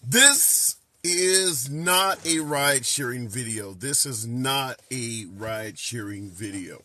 This is not a ride sharing video. This is not a ride sharing video.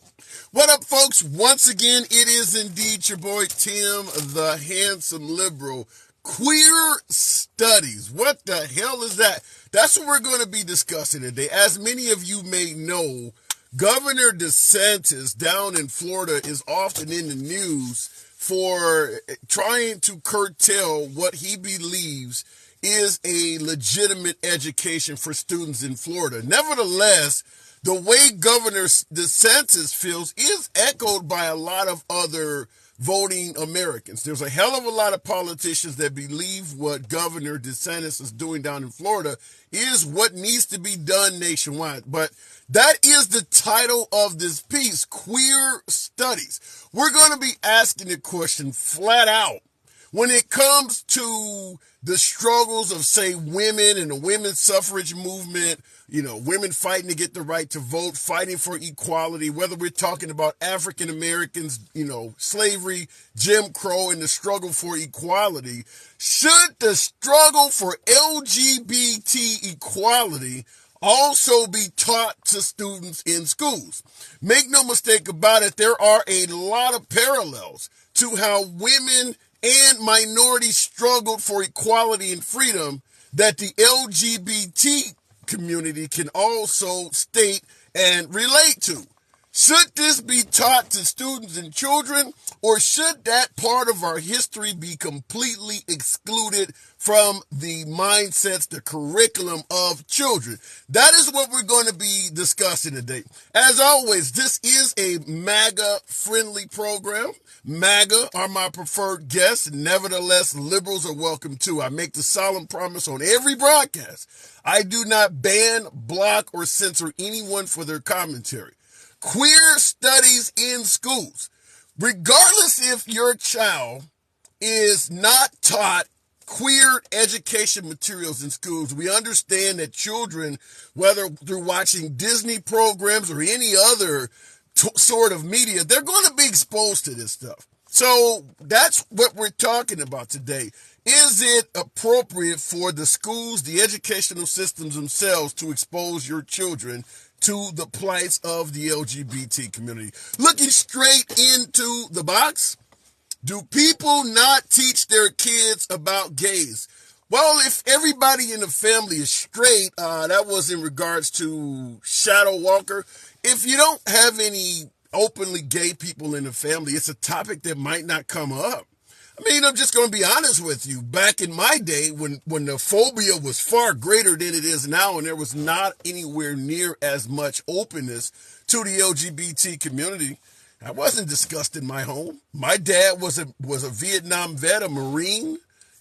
What up, folks? Once again, it is indeed your boy Tim, the handsome liberal. Queer studies. What the hell is that? That's what we're going to be discussing today. As many of you may know, Governor DeSantis down in Florida is often in the news for trying to curtail what he believes is a legitimate education for students in Florida. Nevertheless, the way Governor DeSantis feels is echoed by a lot of other voting Americans. There's a hell of a lot of politicians that believe what Governor DeSantis is doing down in Florida is what needs to be done nationwide. But that is the title of this piece, Queer Studies. We're going to be asking the question flat out. When it comes to the struggles of, say, women and the women's suffrage movement, women fighting to get the right to vote, fighting for equality, whether we're talking about African Americans, slavery, Jim Crow, and the struggle for equality, should the struggle for LGBT equality also be taught to students in schools? Make no mistake about it, there are a lot of parallels to how women and minorities struggled for equality and freedom that the LGBT community can also state and relate to. Should this be taught to students and children, or should that part of our history be completely excluded from the mindsets, the curriculum of children? That is what we're going to be discussing today. As always, this is a MAGA-friendly program. MAGA are my preferred guests. Nevertheless, liberals are welcome too. I make the solemn promise on every broadcast. I do not ban, block, or censor anyone for their commentary. Queer studies in schools. Regardless if your child is not taught queer education materials in schools, we understand that children, whether through watching Disney programs or any other sort of media, they're going to be exposed to this stuff. So that's what we're talking about today. Is it appropriate for the schools, the educational systems themselves, to expose your children to the plights of the LGBT community? Looking straight into the box, do people not teach their kids about gays? Well, if everybody in the family is straight, that was in regards to Shadow Walker. If you don't have any openly gay people in the family, it's a topic that might not come up. I mean, I'm just going to be honest with you. Back in my day, when the phobia was far greater than it is now, and there was not anywhere near as much openness to the LGBT community, that wasn't discussed in my home. My dad was a Vietnam vet, a Marine,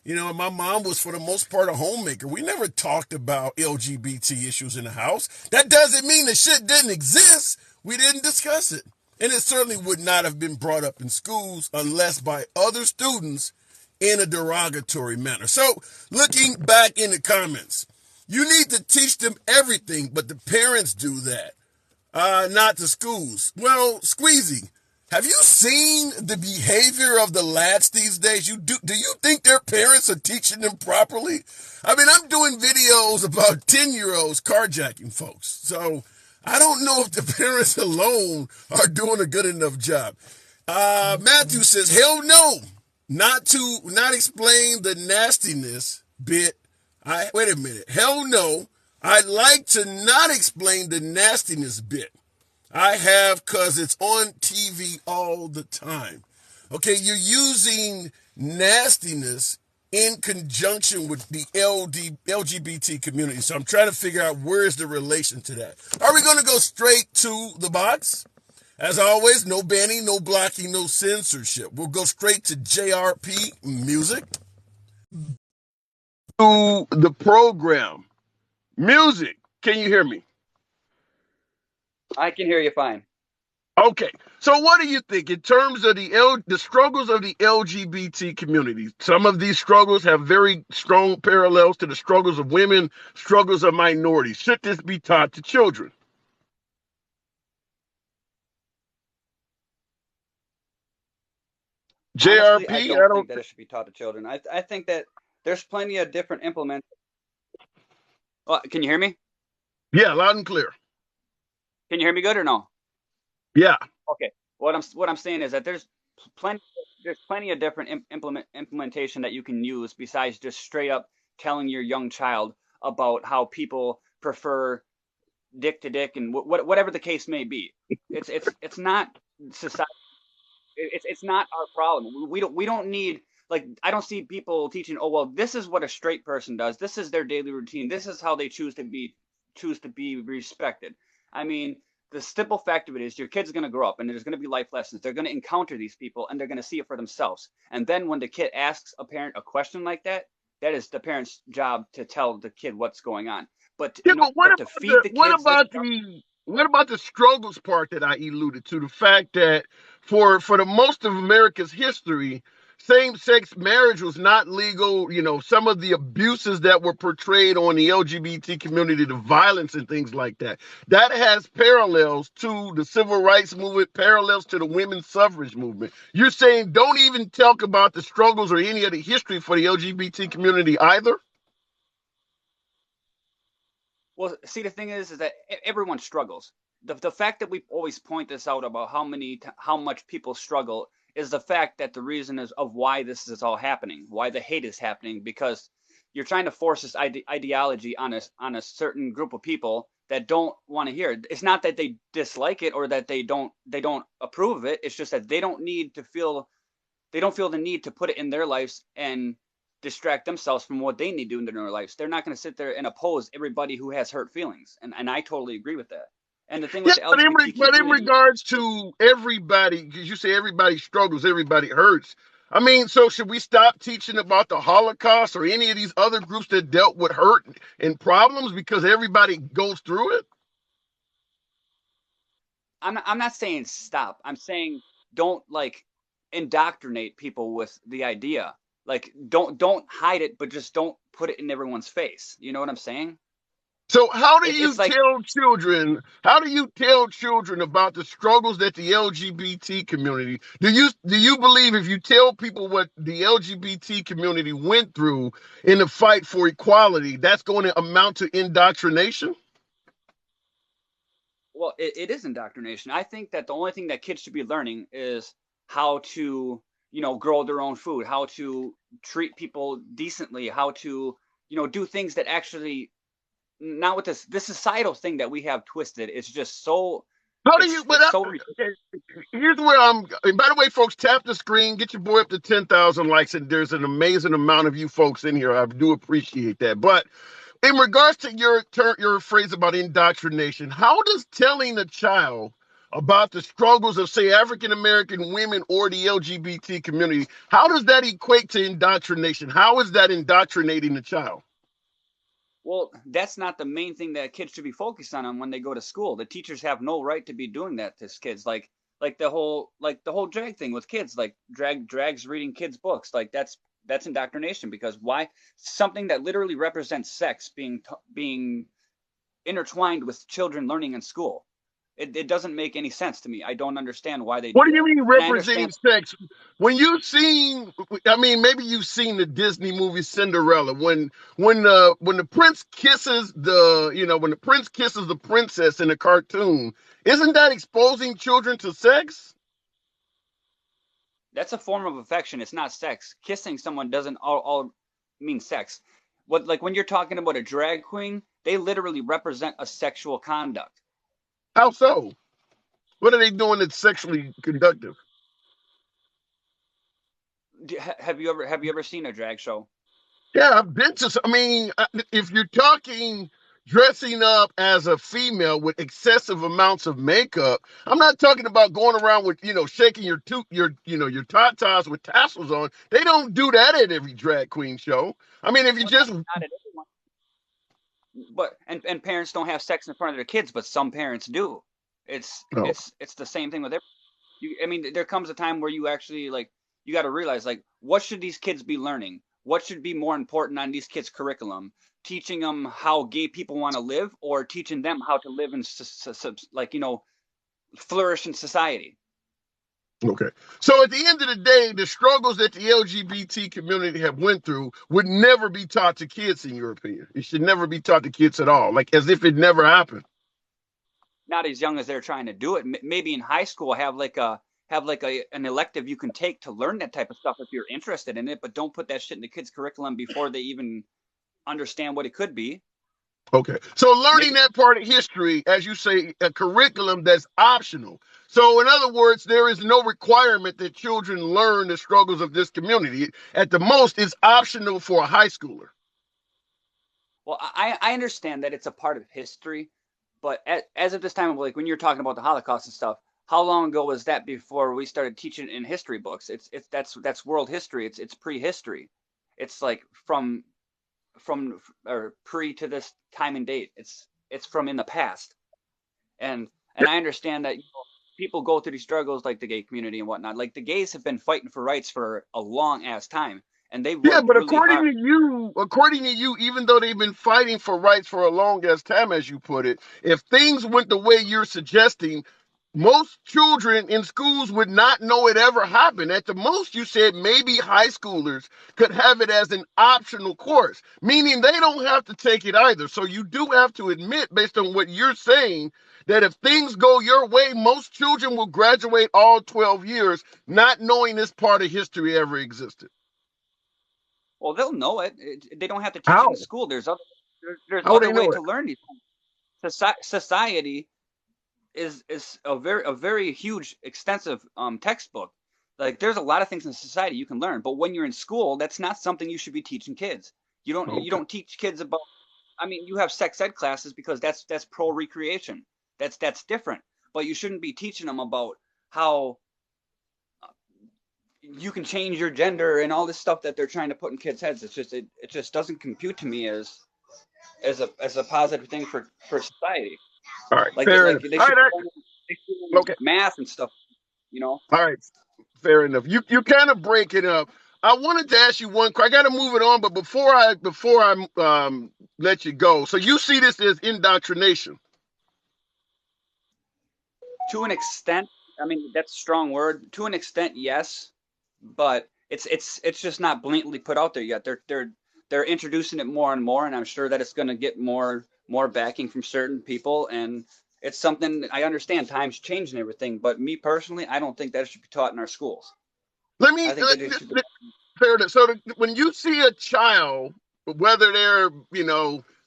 and my mom was, for the most part, a homemaker. We never talked about LGBT issues in the house. That doesn't mean the shit didn't exist. We didn't discuss it. And it certainly would not have been brought up in schools unless by other students in a derogatory manner. So, looking back in the comments, you need to teach them everything, but the parents do that, not the schools. Well, Squeezy, have you seen the behavior of the lads these days? Do you think their parents are teaching them properly? I mean, I'm doing videos about 10-year-olds carjacking folks. So I don't know if the parents alone are doing a good enough job. Matthew says, hell no, not explain the nastiness bit. Wait a minute. Hell no. I'd like to not explain the nastiness bit. I have, because it's on TV all the time. Okay, you're using nastiness in conjunction with the LGBT community. So I'm trying to figure out where is the relation to that. Are we going to go straight to the box? As always, no banning, no blocking, no censorship. We'll go straight to JRP music. To the program. Music. Can you hear me? I can hear you fine. Okay, so what do you think in terms of the struggles of the LGBT community? Some of these struggles have very strong parallels to the struggles of women, struggles of minorities. Should this be taught to children? Honestly, I JRP, don't think that it should be taught to children. I think that there's plenty of different implements Can you hear me? Yeah, loud and clear. Can you hear me good or no? Yeah. Okay. What I'm saying is that plenty there's plenty of different implementation that you can use besides just straight up telling your young child about how people prefer dick to dick and whatever the case may be. It's not society. It's not our problem. We don't need, like, I don't see people teaching, oh well, this is what a straight person does. This is their daily routine. This is how they choose to be respected. I mean, the simple fact of it is your kid's going to grow up and there's going to be life lessons. They're going to encounter these people and they're going to see it for themselves. And then when the kid asks a parent a question like that, that is the parent's job to tell the kid what's going on. But Yeah, but what but to about the feed the kids this stuff. what about the struggles part that I alluded to? The fact that for the most of America's history, same-sex marriage was not legal. Some of the abuses that were portrayed on the LGBT community, the violence and things like that. That has parallels to the civil rights movement, parallels to the women's suffrage movement. You're saying don't even talk about the struggles or any of the history for the LGBT community either? Well, see, the thing is that everyone struggles. The fact that we always point this out about how much people struggle is the fact that the reason is of why this is all happening, why the hate is happening, because you're trying to force this ideology on a certain group of people that don't want to hear it. It's not that they dislike it or that they don't approve of it. It's just that they don't feel the need to put it in their lives and distract themselves from what they need to do in their lives. They're not going to sit there and oppose everybody who has hurt feelings. And I totally agree with that. And the thing Yeah, with the LGBT but in community, regards to everybody, because you say everybody struggles, everybody hurts. I mean, so should we stop teaching about the Holocaust or any of these other groups that dealt with hurt and problems because everybody goes through it? I'm not saying stop. I'm saying don't, like, indoctrinate people with the idea. Like, don't hide it, but just don't put it in everyone's face. You know what I'm saying? So It's like, how do you tell children about the struggles that the LGBT community, do you believe if you tell people what the LGBT community went through in the fight for equality, that's going to amount to indoctrination? well, it is indoctrination. I think that the only thing that kids should be learning is how to, grow their own food, how to treat people decently, how to, do things that actually, not with this societal thing that we have twisted. It's just so, How do you? it's so ridiculous. Here's where I'm. And by the way, folks, tap the screen, get your boy up to 10,000 likes, and there's an amazing amount of you folks in here. I do appreciate that. But in regards to your phrase about indoctrination, how does telling a child about the struggles of, say, African American women or the LGBT community, how does that equate to indoctrination? How is that indoctrinating the child? Well, that's not the main thing that kids should be focused on when they go to school. The teachers have no right to be doing that to kids. Like the whole drag thing with kids, like drags reading kids books. Like that's indoctrination, because why? Something that literally represents sex being intertwined with children learning in school. It doesn't make any sense to me. I don't understand why they What do do you that. mean And I representing understand. sex? When you've seen, I mean, maybe you've seen the Disney movie Cinderella. When the prince kisses when the prince kisses the princess in the cartoon, isn't that exposing children to sex? That's a form of affection. It's not sex. Kissing someone doesn't all mean sex. Like when you're talking about a drag queen, they literally represent a sexual conduct. How so? What are they doing that's sexually conductive? Have you ever seen a drag show? Yeah, I've been to. I mean, if you're talking dressing up as a female with excessive amounts of makeup, I'm not talking about going around with shaking your tatas with tassels on. They don't do that at every drag queen show. I mean, if you Well, just not at everyone, but and parents don't have sex in front of their kids, but some parents do. It's no. it's it's the same thing with every. I mean, there comes a time where you actually, like, you got to realize, like, what should these kids be learning? What should be more important on these kids' curriculum? Teaching them how gay people want to live, or teaching them how to live in, like, flourish in society? Okay. So at the end of the day, the struggles that the LGBT community have went through would never be taught to kids, in your opinion. It should never be taught to kids at all, like as if it never happened. Not as young as they're trying to do it. Maybe in high school have like an elective you can take to learn that type of stuff if you're interested in it, but don't put that shit in the kids' curriculum before they even understand what it could be. Okay. So learning Maybe. that part of history, as you say, a curriculum that's optional. So in other words, there is no requirement that children learn the struggles of this community. At the most, it's optional for a high schooler. Well, I understand that it's a part of history, but as of this time, like when you're talking about the Holocaust and stuff, how long ago was that before we started teaching in history books? It's that's world history. It's prehistory. It's like from or pre to this time and date. It's from in the past, and I understand that people go through these struggles like the gay community and whatnot. Like the gays have been fighting for rights for a long ass time, and they've Yeah, worked but really hard. according to you, even though they've been fighting for rights for a long as time, as you put it, if things went the way you're suggesting, most children in schools would not know it ever happened. At the most, you said maybe high schoolers could have it as an optional course, meaning they don't have to take it either. So you do have to admit, based on what you're saying, that if things go your way, most children will graduate all 12 years not knowing this part of history ever existed. Well, they'll know it. They don't have to teach it in How? school. There's How would other they way know to it? learn these things. Society is a very huge, extensive textbook. Like there's a lot of things in society you can learn, but when you're in school, that's not something you should be teaching kids. You Okay. don't teach kids about. I mean, you have sex ed classes because that's pro recreation. That's different. But you shouldn't be teaching them about how you can change your gender and all this stuff that they're trying to put in kids' heads. It just doesn't compute to me as a positive thing for society. All right. Like Fair enough. All right. they should learn Okay. math and stuff. You know. All right. Fair enough. You kind of break it up. I wanted to ask you one. I got to move it on, but before I let you go, so you see this as indoctrination. To an extent, I mean that's a strong word. To an extent, yes, but it's just not blatantly put out there yet. They're introducing it more and more, and I'm sure that it's going to get more backing from certain people. And it's something I understand. Times change and everything, but me personally, I don't think that should be taught in our schools. Let me I think that it should be. fair enough. So when you see a child, whether they're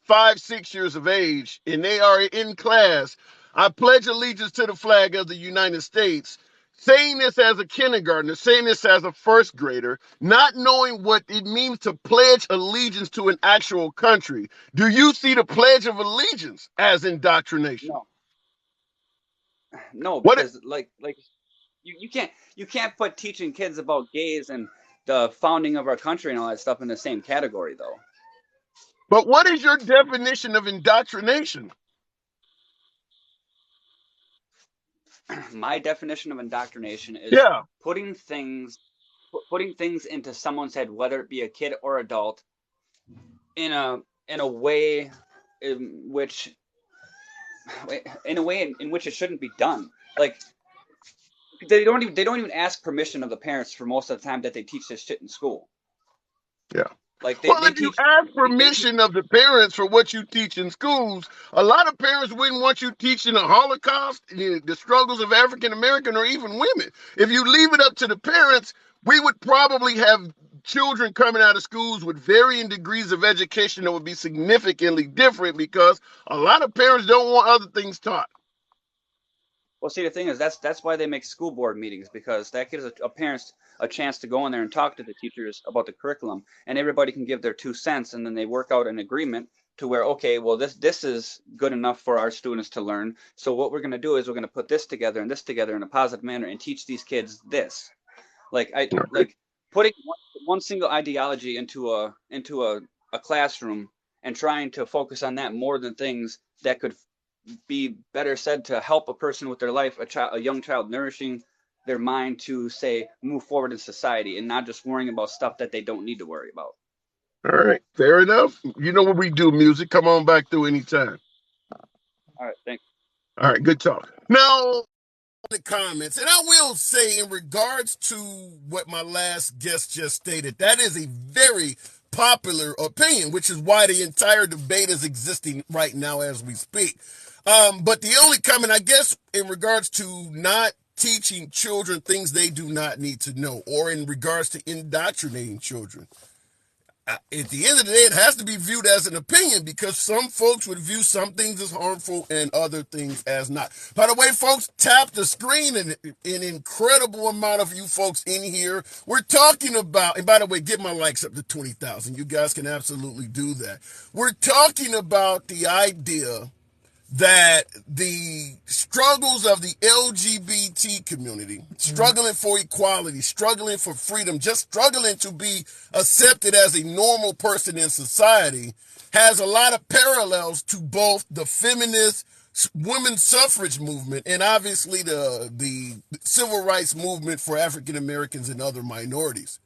5, 6 years of age, and they are in class, I pledge allegiance to the flag of the United States. Saying this as a kindergartner, saying this as a first grader, not knowing what it means to pledge allegiance to an actual country, do you see the Pledge of Allegiance as indoctrination? No, no, What? because like you can't put teaching kids about gays and the founding of our country and all that stuff in the same category though. But what is your definition of indoctrination? My definition of indoctrination is Yeah. putting things putting things into someone's head, whether it be a kid or adult, in a way in which in which it shouldn't be done. Like they don't even ask permission of the parents for most of the time that they teach this shit in school. Yeah. Like Well, if you ask they teach permission of the parents for what you teach in schools, a lot of parents wouldn't want you teaching the Holocaust, the struggles of African American or even women. If you leave it up to the parents, we would probably have children coming out of schools with varying degrees of education that would be significantly different because a lot of parents don't want other things taught. Well, see, the thing is, that's why they make school board meetings because that gives a parents a chance to go in there and talk to the teachers about the curriculum, and everybody can give their 2 cents, and then they work out an agreement to where, okay, well, this is good enough for our students to learn. So what we're going to do is we're going to put this together in a positive manner and teach these kids this. Like putting one single ideology into a classroom and trying to focus on that more than things that could be better said to help a person with their life, a young child, nourishing their mind to say move forward in society and not just worrying about stuff that they don't need to worry about. All right, fair enough. You know what we do, music. Come on back through anytime. All right, thanks. All right, good talk. Now, the comments, and I will say, in regards to what my last guest just stated, that is a very popular opinion, which is why the entire debate is existing right now as we speak. But the only comment, I guess, in regards to not teaching children things they do not need to know, or in regards to indoctrinating children, at the end of the day, it has to be viewed as an opinion, because some folks would view some things as harmful and other things as not. By the way, folks, tap the screen, and an incredible amount of you folks in here. We're talking about, and by the way, get my likes up to 20,000. You guys can absolutely do that. We're talking about the idea that the struggles of the LGBT community, struggling for equality, struggling for freedom, just struggling to be accepted as a normal person in society, has a lot of parallels to both the feminist women's suffrage movement and obviously the civil rights movement for African Americans and other minorities.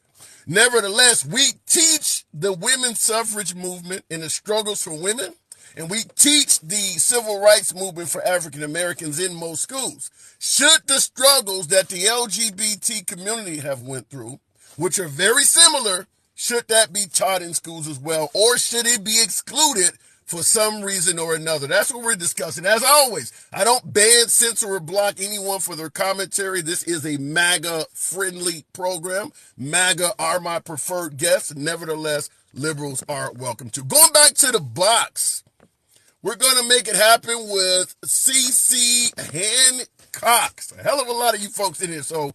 Nevertheless, we teach the women's suffrage movement and the struggles for women, and we teach the civil rights movement for African Americans in most schools. Should the struggles that the LGBT community have went through, which are very similar, should that be taught in schools as well, or should it be excluded for some reason or another? That's what we're discussing. As always, I don't ban, censor, or block anyone for their commentary. This is a MAGA-friendly program. MAGA are my preferred guests. Nevertheless, liberals are welcome to. Going back to the box, we're going to make it happen with CC Hancock. A hell of a lot of you folks in here. So,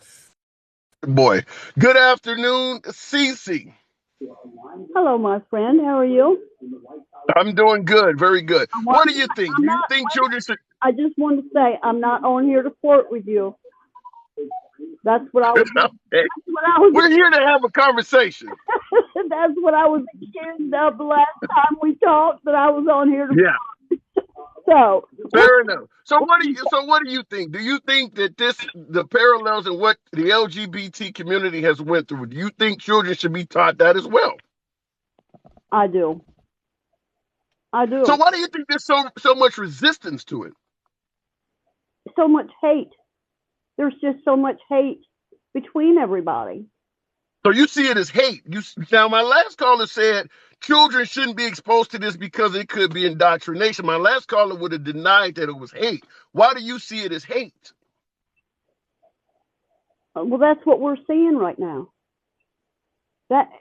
boy, good afternoon, CC. Hello, my friend. How are you? I'm doing good. Very good. What do you think? Do you think children should... I just want to say I'm not on here to flirt with you. That's what I was. We're here to have a conversation. That's what I was accused of the last time we talked. That I was on here to. Yeah. So fair enough. So what do you think? Do you think that the parallels in what the LGBT community has went through? Do you think children should be taught that as well? I do. So why do you think there's so much resistance to it? So much hate. There's just so much hate between everybody. So you see it as hate. Now, my last caller said children shouldn't be exposed to this because it could be indoctrination. My last caller would have denied that it was hate. Why do you see it as hate? Well, that's what we're seeing right now.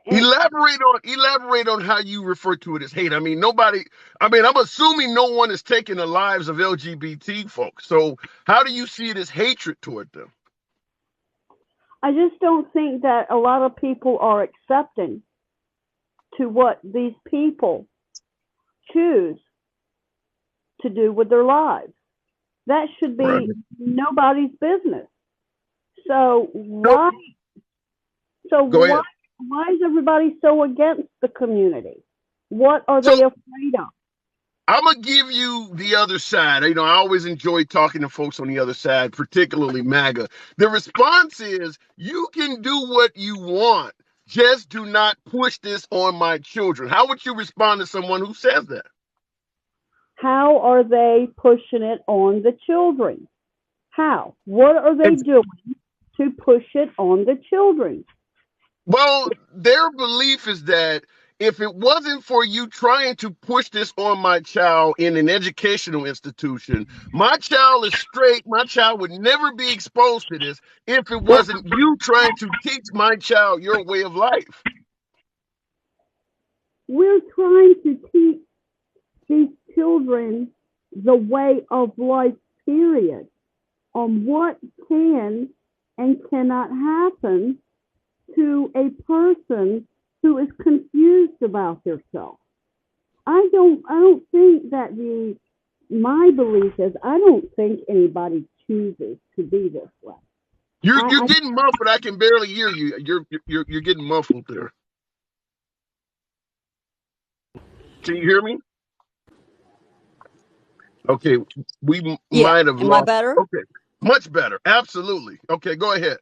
Elaborate on how you refer to it as hate. I'm assuming no one is taking the lives of LGBT folks. So how do you see it as hatred toward them? I just don't think that a lot of people are accepting to what these people choose to do with their lives. That should be nobody's business. So why is everybody so against the community? What are they afraid of? I'm going to give you the other side. I always enjoy talking to folks on the other side, particularly MAGA. The response is, you can do what you want. Just do not push this on my children. How would you respond to someone who says that? How are they pushing it on the children? How? What are they doing to push it on the children? Well, their belief is that if it wasn't for you trying to push this on my child in an educational institution, my child is straight. My child would never be exposed to this if it wasn't you trying to teach my child your way of life. We're trying to teach these children the way of life, period, on what can and cannot happen to a person who is confused about themselves. I don't think that my belief is, I don't think anybody chooses to be this way. You're getting muffled. I can barely hear you. You're getting muffled there. Can you hear me? Okay, we might have lost. Am I better? Okay, much better. Absolutely. Okay, go ahead.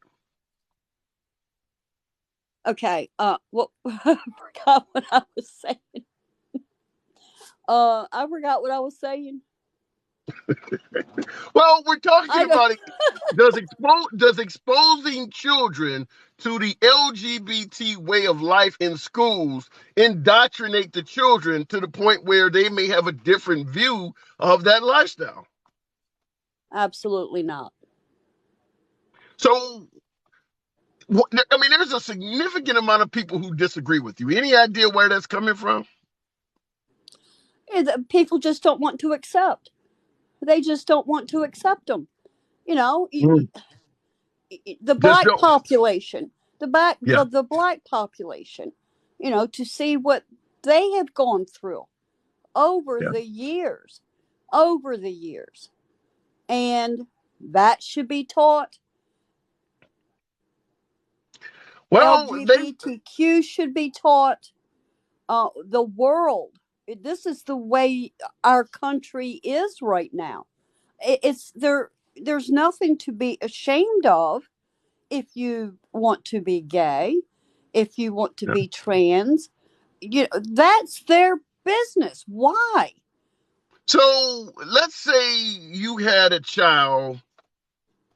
Okay. Well, I forgot what I was saying. I forgot what I was saying. Well, we're talking I don't. about it. Does exposing children to the LGBT way of life in schools indoctrinate the children to the point where they may have a different view of that lifestyle? Absolutely not. So, I mean, there's a significant amount of people who disagree with you. Any idea where that's coming from? People just don't want to accept. They just don't want to accept them. You know, Mm. the Just black don't. population, Yeah, the black population, to see what they have gone through over yeah. the years, over the years, and that should be taught. Well, they LGBTQ should be taught. The world. This is the way our country is right now. It's there. There's nothing to be ashamed of if you want to be gay, if you want to yeah. be trans. That's their business. Why? So let's say you had a child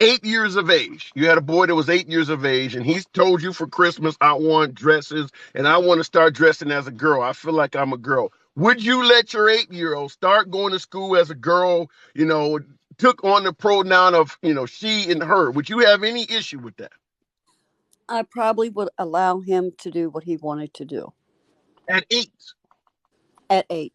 8 years of age. You had a boy that was 8 years of age, and he's told you for Christmas, I want dresses and I want to start dressing as a girl. I feel like I'm a girl. Would you let your 8 year old start going to school as a girl, took on the pronoun of, she and her? Would you have any issue with that? I probably would allow him to do what he wanted to do At 8? at 8.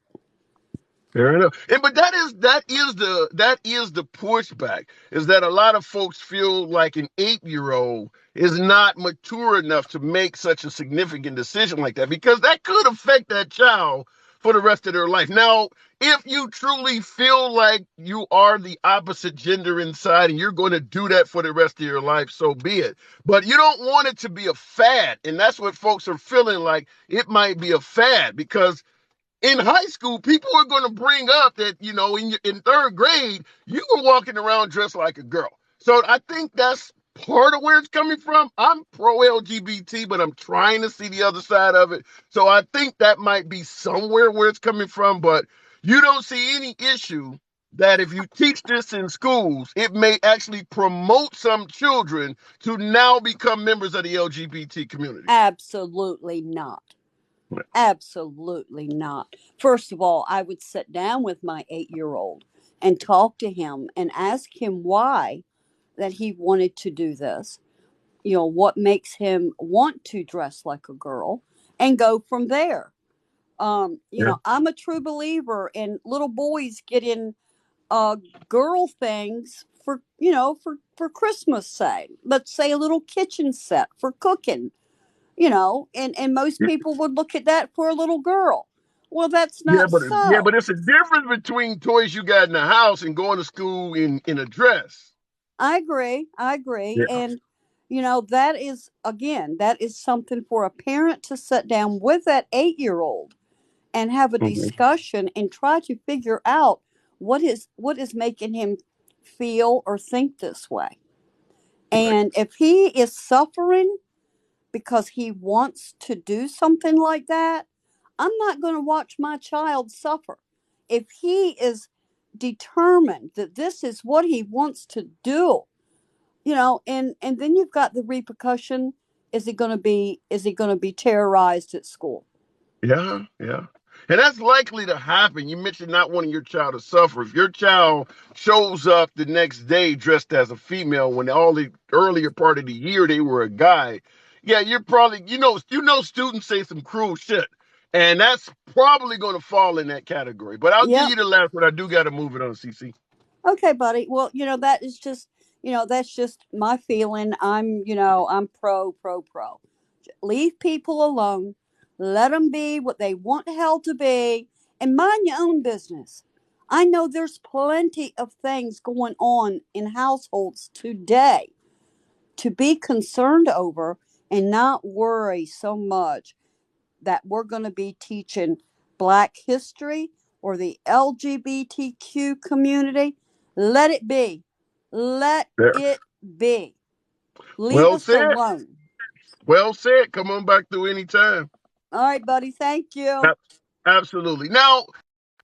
Fair enough. But that is the pushback, is that a lot of folks feel like an 8 year old is not mature enough to make such a significant decision like that, because that could affect that child for the rest of their life. Now, if you truly feel like you are the opposite gender inside and you're going to do that for the rest of your life, so be it. But you don't want it to be a fad. And that's what folks are feeling like. It might be a fad because in high school, people are going to bring up that, in third grade, you were walking around dressed like a girl. So I think that's part of where it's coming from. I'm pro LGBT, but I'm trying to see the other side of it. So I think that might be somewhere where it's coming from. But you don't see any issue that if you teach this in schools, it may actually promote some children to now become members of the LGBT community. Absolutely not. Absolutely not. First of all, I would sit down with my 8-year-old and talk to him and ask him why that he wanted to do this. What makes him want to dress like a girl, and go from there. Yeah. I'm a true believer in little boys getting uh girl things for Christmas, say. Let's say a little kitchen set for cooking, and most people would look at that for a little girl. Well, that's Yeah, not but so. it's a difference between toys you got in the house and going to school in a dress. I agree. I agree. Yeah. And, that is, again, that is something for a parent to sit down with that 8-year-old and have a Mhm. discussion and try to figure out what is making him feel or think this way. Right. And if he is suffering because he wants to do something like that, I'm not going to watch my child suffer. If he is determined that this is what he wants to do, and then you've got the repercussion. Is he going to be terrorized at school? Yeah, yeah. And that's likely to happen. You mentioned not wanting your child to suffer. If your child shows up the next day dressed as a female when all the earlier part of the year they were a guy, yeah, you're probably, students say some cruel shit. And that's probably going to fall in that category. But I'll give Yep. you the last one. I do got to move it on, CC. Okay, buddy. Well, that is just, that's just my feeling. I'm pro. Leave people alone. Let them be what they want hell to be, and mind your own business. I know there's plenty of things going on in households today to be concerned over and not worry so much that we're going to be teaching Black history or the LGBTQ community. Let it be. Let There. it be. Leave Well us said. alone. Well said. Come on back through anytime. All right, buddy. Thank you. Absolutely. Now,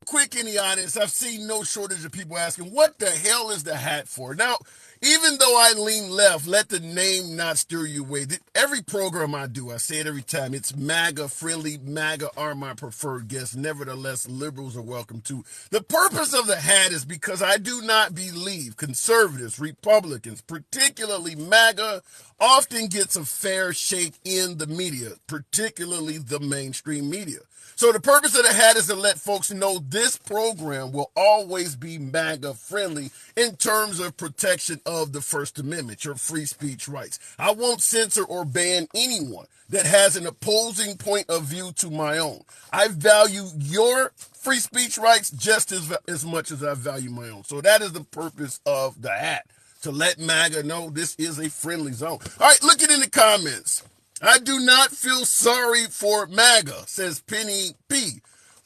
Quick in the audience, I've seen no shortage of people asking, what the hell is the hat for? Now, even though I lean left, let the name not steer you away. Every program I do, I say it every time, it's MAGA friendly. MAGA are my preferred guests. Nevertheless, liberals are welcome too. The purpose of the hat is because I do not believe conservatives, Republicans, particularly MAGA, often gets a fair shake in the media, particularly the mainstream media. So the purpose of the hat is to let folks know this program will always be MAGA friendly in terms of protection of the First Amendment, your free speech rights. I won't censor or ban anyone that has an opposing point of view to my own. I value your free speech rights just as much as I value my own. So that is the purpose of the hat, to let MAGA know this is a friendly zone. All right, look it in the comments. I do not feel sorry for MAGA, says Penny P.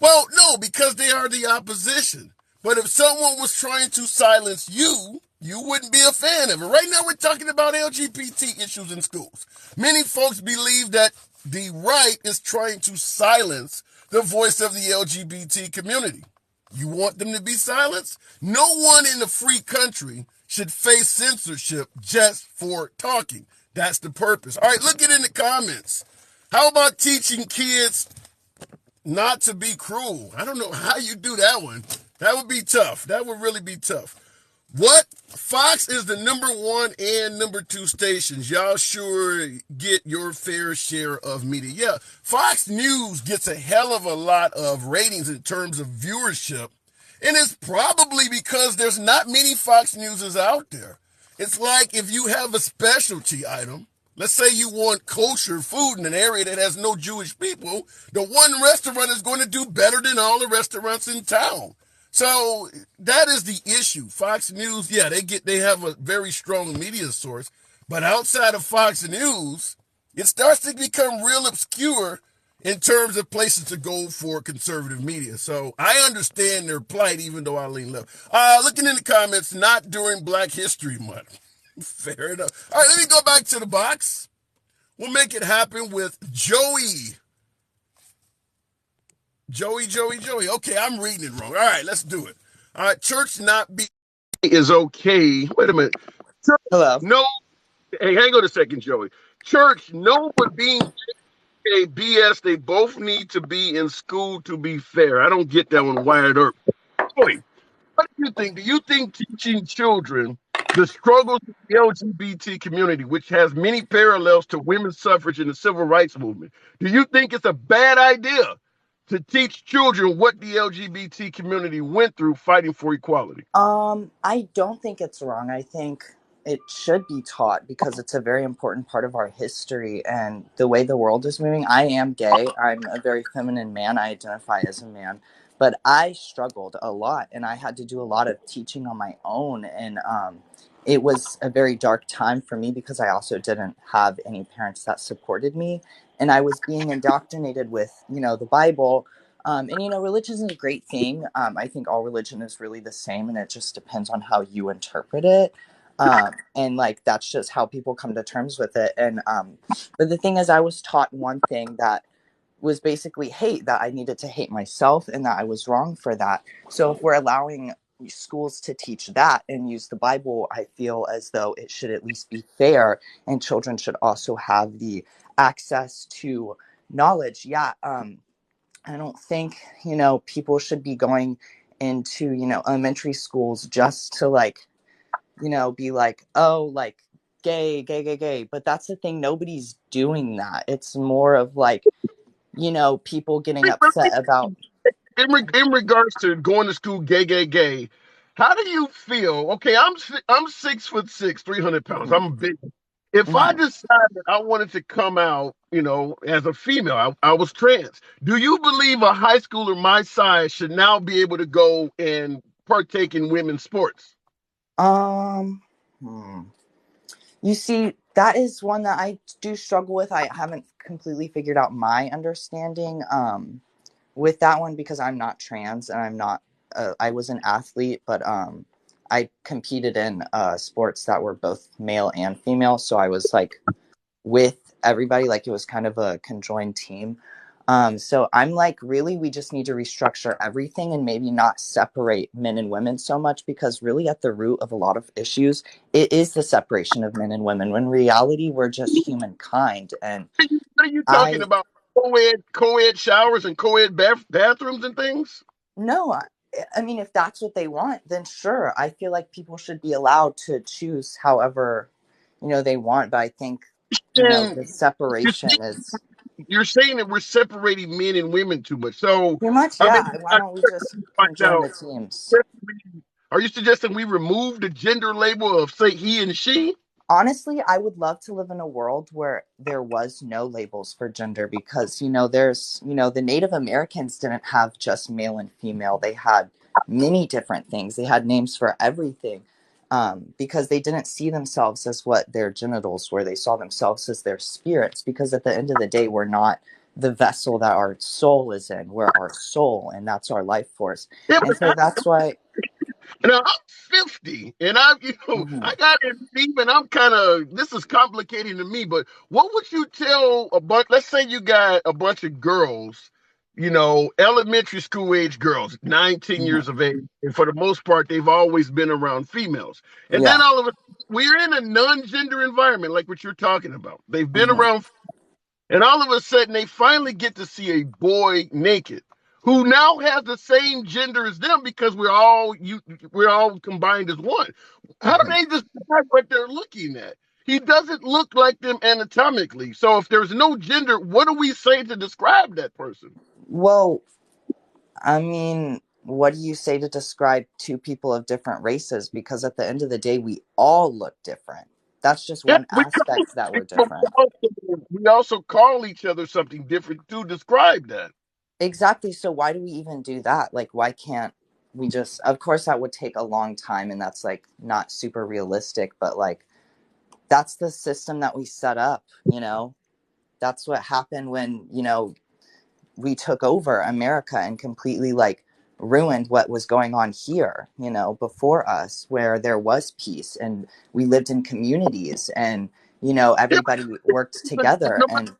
Well, no, because they are the opposition. But if someone was trying to silence you, you wouldn't be a fan of it. Right now we're talking about LGBT issues in schools. Many folks believe that the right is trying to silence the voice of the LGBT community. You want them to be silenced? No one in the free country should face censorship just for talking. That's the purpose. All right, look it in the comments. How about teaching kids not to be cruel? I don't know how you do that one. That would be tough. That would really be tough. What? Fox is the #1 and #2 stations. Y'all sure get your fair share of media. Yeah, Fox News gets a hell of a lot of ratings in terms of viewership. And it's probably because there's not many Fox Newsers out there. It's like if you have a specialty item, let's say you want kosher food in an area that has no Jewish people, the one restaurant is going to do better than all the restaurants in town. So that is the issue. Fox News, yeah, they have a very strong media source, but outside of Fox News, it starts to become real obscure in terms of places to go for conservative media. So I understand their plight, even though I lean left. Looking in the comments, not during Black History Month. Fair enough. All right, let me go back to the box. We'll make it happen with Joey. Joey. Okay, I'm reading it wrong. All right, let's do it. All right, church not be is okay. Wait a minute. Church, Hello. no. Hey, hang on a second, Joey. Church, no, but being BS, they both need to be in school to be fair. I don't get that one wired up. Joey, what do you think? Do you think teaching children the struggles of the LGBT community, which has many parallels to women's suffrage and the civil rights movement, do you think it's a bad idea to teach children what the LGBT community went through fighting for equality? I don't think it's wrong. I think it should be taught because it's a very important part of our history and the way the world is moving. I am gay. I'm a very feminine man. I identify as a man, but I struggled a lot and I had to do a lot of teaching on my own. And it was a very dark time for me because I also didn't have any parents that supported me. And I was being indoctrinated with, the Bible. And, religion is a great thing. I think all religion is really the same, and it just depends on how you interpret it. And that's just how people come to terms with it. And but the thing is, I was taught one thing that was basically hate, that I needed to hate myself and that I was wrong for that. So if we're allowing schools to teach that and use the Bible, I feel as though it should at least be fair, and children should also have the access to knowledge. Yeah, I don't think, people should be going into, elementary schools just to be like, oh, gay. But that's the thing. Nobody's doing that. It's more of people getting upset about. In regards to going to school, gay, how do you feel? Okay, I'm 6'6", 300 pounds. I'm a big. If I decided I wanted to come out, as a female, I was trans. Do you believe a high schooler my size should now be able to go and partake in women's sports? You see, that is one that I do struggle with. I haven't completely figured out my understanding with that one because I'm not trans and I'm not. I was an athlete, but I competed in sports that were both male and female, so I was with everybody. It was kind of a conjoined team. So I'm like, really, we just need to restructure everything and maybe not separate men and women so much, because really at the root of a lot of issues, it is the separation of men and women. When in reality, we're just humankind. And What are you talking I about? Co-ed showers and co-ed bathrooms and things? no, I mean, if that's what they want, then sure. I feel like people should be allowed to choose however, they want. But I think, the And you're separation is you're saying that we're separating men and women too much. So, pretty much, I mean, yeah. Why don't we just find conjoin out. the teams? Are you suggesting we remove the gender label of, say, he and she? Honestly, I would love to live in a world where there was no labels for gender, because, the Native Americans didn't have just male and female. They had many different things. They had names for everything, because they didn't see themselves as what their genitals were. They saw themselves as their spirits, because at the end of the day, we're not the vessel that our soul is in. We're our soul, and that's our life force. Yeah, And so that's why. now I'm 50, and Mhm, I got it deep, and I'm kind of this is complicating to me. But what would you tell a bunch? Let's say you got a bunch of girls, elementary school age girls, 19 mhm. years of age, and for the most part, they've always been around females. And then Yeah. all of a we're in a non-gender environment, like what you're talking about. They've been Mhm. around, and all of a sudden, they finally get to see a boy naked, who now has the same gender as them because we're all combined as one. How do Mhm. they describe what they're looking at? He doesn't look like them anatomically. So if there's no gender, what do we say to describe that person? Well, I mean, what do you say to describe two people of different races? Because at the end of the day, we all look different. That's just Yeah, one aspect that we're we different. also call each other something different to describe that. Exactly. So why do we even do that? Like, why can't we just, of course, that would take a long time and that's like not super realistic, but like, that's the system that we set up. That's what happened when, we took over America and completely like ruined what was going on here, before us, where there was peace and we lived in communities and, Yeah, everybody worked but together. no, And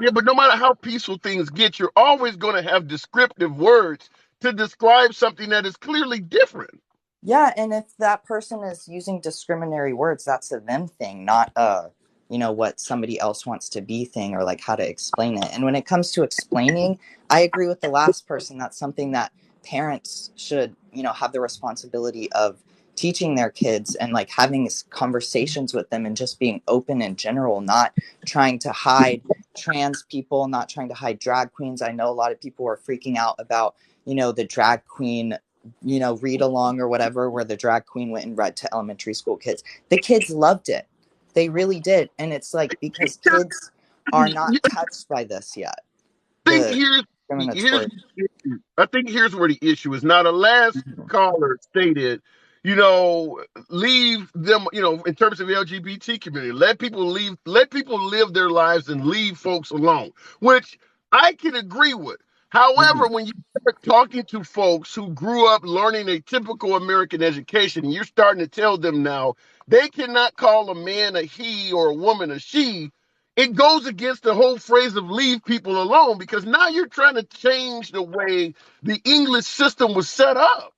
Yeah, but no matter how peaceful things get, you're always going to have descriptive words to describe something that is clearly different. yeah, and if that person is using discriminatory words, that's a them thing, not what somebody else wants to be thing, or like how to explain it. And when it comes to explaining, I agree with the last person. That's something that parents should, have the responsibility of teaching their kids, and like having conversations with them and just being open in general, not trying to hide trans people, not trying to hide drag queens. I know a lot of people were freaking out about, the drag queen, read along or whatever, where the drag queen went and read to elementary school kids. The kids loved it. They really did. And it's like, because kids are not I touched by this yet. think The here's discriminatory. I think here's where the issue is. Now, the last Mhm. caller stated, you know, leave them, in terms of the LGBT community, let people live their lives and leave folks alone, which I can agree with. However, Mhm. when you start talking to folks who grew up learning a typical American education, and you're starting to tell them now they cannot call a man a he or a woman a she, it goes against the whole phrase of leave people alone, because now you're trying to change the way the English system was set up.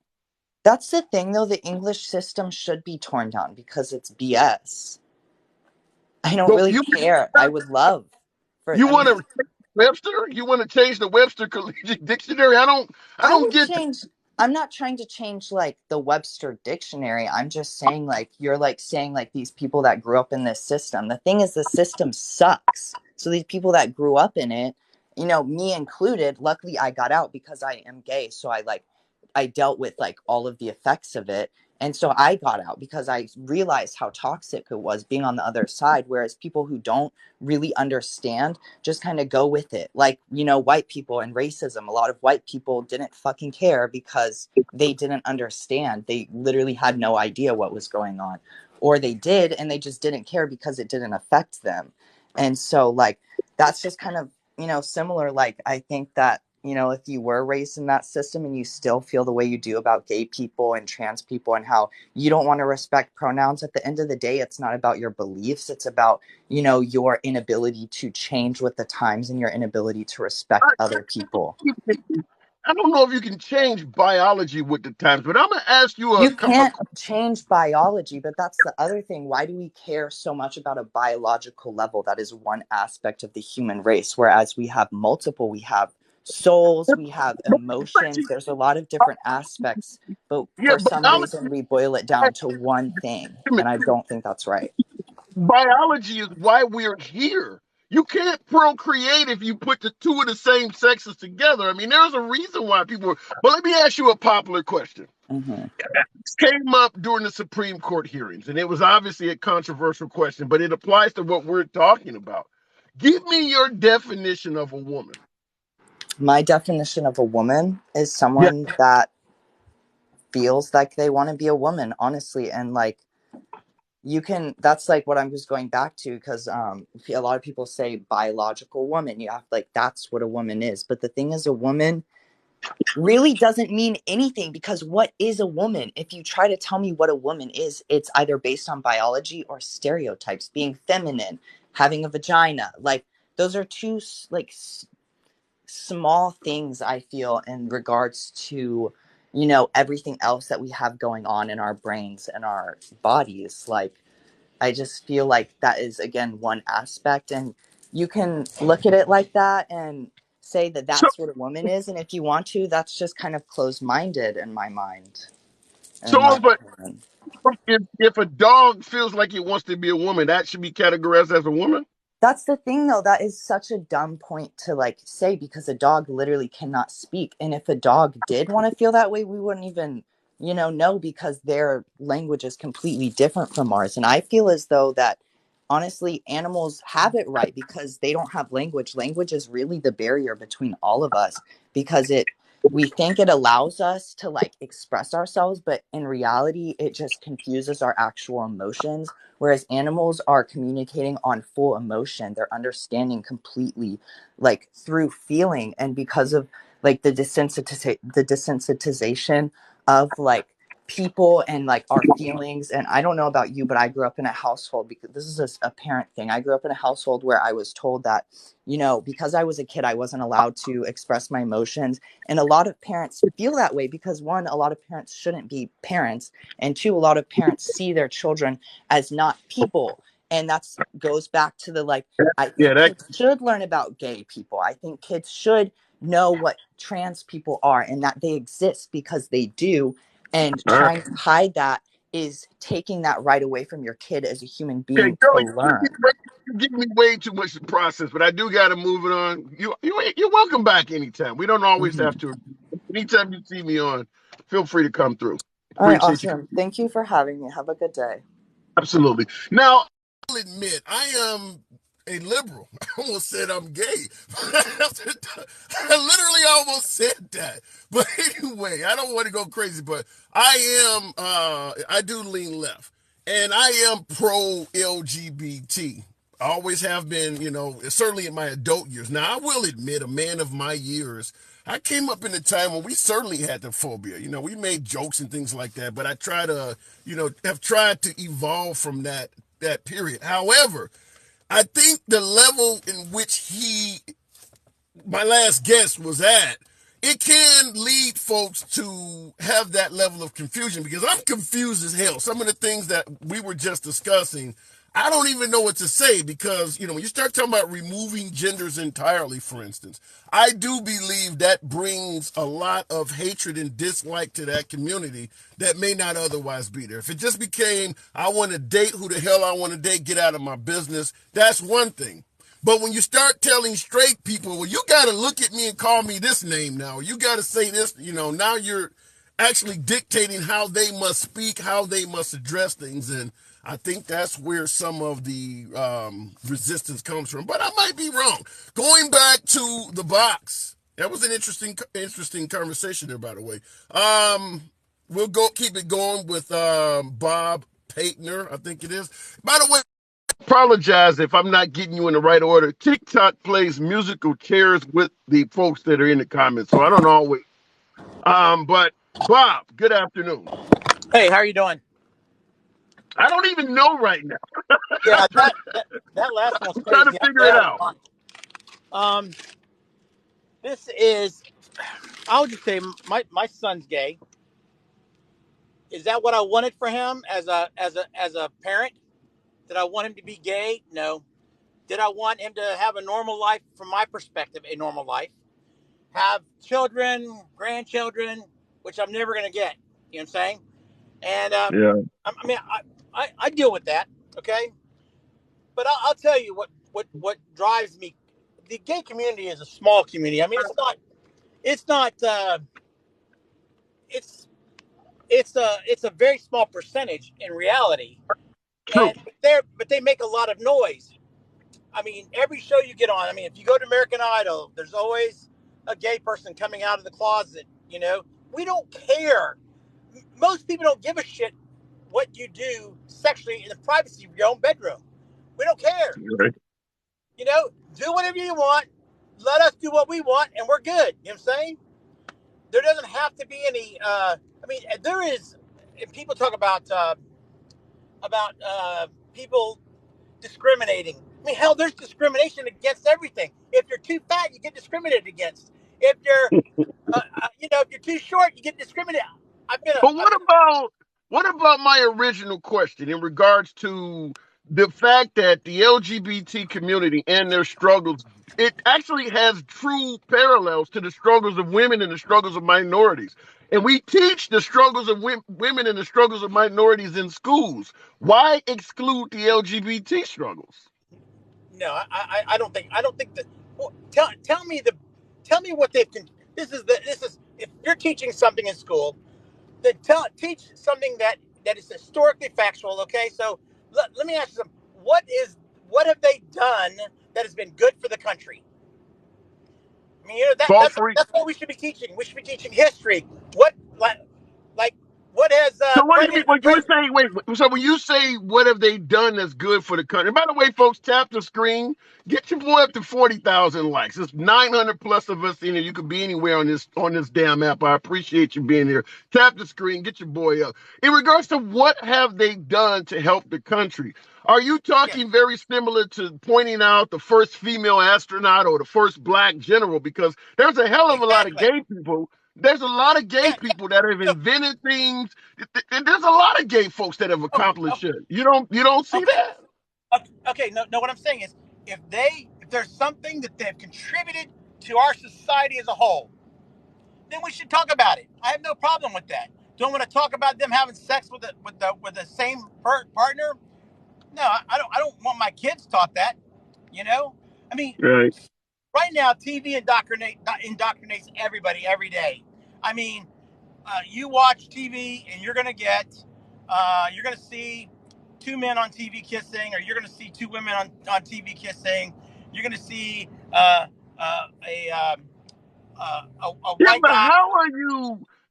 That's the thing, though. The English system should be torn down because it's BS. I don't So really care. I would love you I want mean, to Webster? You want to change the Webster Collegiate Dictionary? I I don't would get that. change. I'm not trying to change like the Webster dictionary. I'm just saying, like, you're like saying like these people that grew up in this system. The thing is, the system sucks. So these people that grew up in it, me included, luckily I got out because I am gay. So I dealt with like all of the effects of it. And so I got out because I realized how toxic it was being on the other side. Whereas people who don't really understand just kind of go with it. Like, white people and racism. A lot of white people didn't fucking care because they didn't understand. They literally had no idea what was going on. Or they did, and they just didn't care because it didn't affect them. And so, like, that's just kind of, similar. Like, I think that you know, if you were raised in that system and you still feel the way you do about gay people and trans people and how you don't want to respect pronouns, at the end of the day, it's not about your beliefs. It's about, you know, your inability to change with the times and your inability to respect other people. I don't know if you can change biology with the times, but I'm gonna ask you You can't change biology, but that's the other thing. Why do we care so much about a biological level? That is one aspect of the human race, whereas we have multiple. We have souls, we have emotions. There's a lot of different aspects, but yeah, for some reason we boil it down to one thing, and I don't think that's right. biology is why we're here. You can't procreate if you put the two of the same sexes together. I mean, there's a reason why people. But let me ask you a popular question. Mm-hmm. This came up during the Supreme Court hearings, and it was obviously a controversial question, but it applies to what we're talking about. Give me your definition of a woman. My definition of a woman is Yeah. someone that feels like they want to be a woman, honestly, and like you can, that's like what I'm just going back to, because a lot of people say biological woman, you have like that's what a woman is, but the thing is, a woman really doesn't mean anything, because what is a woman? If you try to tell me what a woman is, it's either based on biology or stereotypes, being feminine, having a vagina. Like those are two like small things, I feel, in regards to, you know, everything else that we have going on in our brains and our bodies. Like I just feel like that is, again, one aspect. And you can look at it like that and say that So, that's what a woman is. And if you want to, that's just kind of closed minded in my mind. so In my if a, opinion. if a dog feels like it wants to be a woman, that should be categorized as a woman? That's the thing, though. That is such a dumb point to like say, because a dog literally cannot speak. And if a dog did want to feel that way, we wouldn't even, you know, because their language is completely different from ours. And I feel as though that honestly, animals have it right because they don't have language. Language is really the barrier between all of us, because we think it allows us to like express ourselves, but in reality, it just confuses our actual emotions. Whereas animals are communicating on full emotion, they're understanding completely, like through feeling, and because of like the desensitization of like people and like our feelings. And I don't know about you, but I grew up in a household, because this is a parent thing. I grew up in a household where I was told that, you know, because I was a kid, I wasn't allowed to express my emotions. And a lot of parents feel that way because, one, a lot of parents shouldn't be parents, and two, a lot of parents see their children as not people. And that's goes back to the like, I Yeah, think that. kids should learn about gay people. I think kids should know what trans people are and that they exist, because they do. And All right. trying to hide that is taking that right away from your kid as a human Okay, being to Joey, learn. you're giving me way too much to process, but I do got to move it on. You're welcome back anytime. We don't always have Mhm. to. Anytime you see me on, feel free to come through. All right, Appreciate you. awesome. Thank you for having me. Have a good day. Absolutely. Now, I'll admit, I am a liberal. I almost said I'm gay. I literally almost said that. But anyway, I don't want to go crazy, but I do lean left. And I am pro LGBT. I always have been, you know, certainly in my adult years. Now, I will admit, a man of my years, I came up in a time when we certainly had the phobia. You know, we made jokes and things like that, but I try to, you know, have tried to evolve from that period. However, I think the level in which my last guest was at, it can lead folks to have that level of confusion, because I'm confused as hell. Some of the things that we were just discussing, I don't even know what to say, because, you know, when you start talking about removing genders entirely, for instance, I do believe that brings a lot of hatred and dislike to that community that may not otherwise be there. If it just became, I want to date who the hell I want to date, get out of my business, that's one thing. But when you start telling straight people, well, you got to look at me and call me this name now, you got to say this, you know, now you're actually dictating how they must speak, how they must address things. And I think that's where some of the resistance comes from. But I might be wrong. Going back to the box, that was an interesting conversation there, by the way. We'll keep it going with Bob Paytner, I think it is. By the way, Apologize if I'm not getting you in the right order. TikTok plays musical chairs with the folks that are in the comments, so I don't always. But Bob, good afternoon. Hey, how are you doing? I don't even know right now. Yeah, that last one was I'm trying to crazy. figure it That was out. fun. Um, this is, I would just say, my son's gay. Is that what I wanted for him as a parent? Did I want him to be gay? No. Did I want him to have a normal life, from my perspective, a normal life? Have children, grandchildren, which I'm never going to get. You know what I'm saying? And Yeah. I mean, I deal with that. Okay. But I'll tell you what drives me. The gay community is a small community. I mean, it's not it's it's a very small percentage in reality, True. and but they make a lot of noise. I mean, every show you get on. I mean, if you go to American Idol, there's always a gay person coming out of the closet. You know, we don't care. Most people don't give a shit what you do sexually in the privacy of your own bedroom. We don't care. Right. You know, do whatever you want. Let us do what we want, and we're good. You know what I'm saying? There doesn't have to be any. I mean, there is. If people talk about people discriminating. I mean, hell, there's discrimination against everything. If you're too fat, you get discriminated against. If you're, if you're too short, you get discriminated. I've been, a, But I've been. what about my original question in regards to the fact that the LGBT community and their struggles, it actually has true parallels to the struggles of women and the struggles of minorities. And we teach the struggles of women and the struggles of minorities in schools. Why exclude the LGBT struggles? No, I don't think that. Well, tell me what they've. This is if you're teaching something in school, then teach something that is historically factual. Okay, so let me ask you something. What have they done that has been good for the country? I mean, that Fall that's free. that's what we should be teaching. We should be teaching history. What like what has So what do you mean? President When you Pres? say wait, so when you say what have they done that's good for the country? By the way, folks, tap the screen. Get your boy up to 40,000 likes. There's 900 plus of us in here. You could be anywhere on this damn app. I appreciate you being here. Tap the screen. Get your boy up. In regards to what have they done to help the country? Are you Yes, talking very similar to pointing out the first female astronaut or the first black general? Because there's a hell of a lot of exactly. gay people. There's a lot of gay Yeah, yeah. people that have No, invented things. There's a lot of gay folks that have okay, accomplished okay, it. You don't see okay, that? okay. No, no. What I'm saying is, if there's something that they've contributed to our society as a whole, then we should talk about it. I have no problem with that. Don't want to talk about them having sex with the same partner. No, I don't want my kids taught that. You know, I mean, Right. right now TV indoctrinates everybody every day. I mean, you watch TV and you're gonna see two men on TV kissing, or you're gonna see two women on TV kissing. You're gonna see a Yeah, white but guy.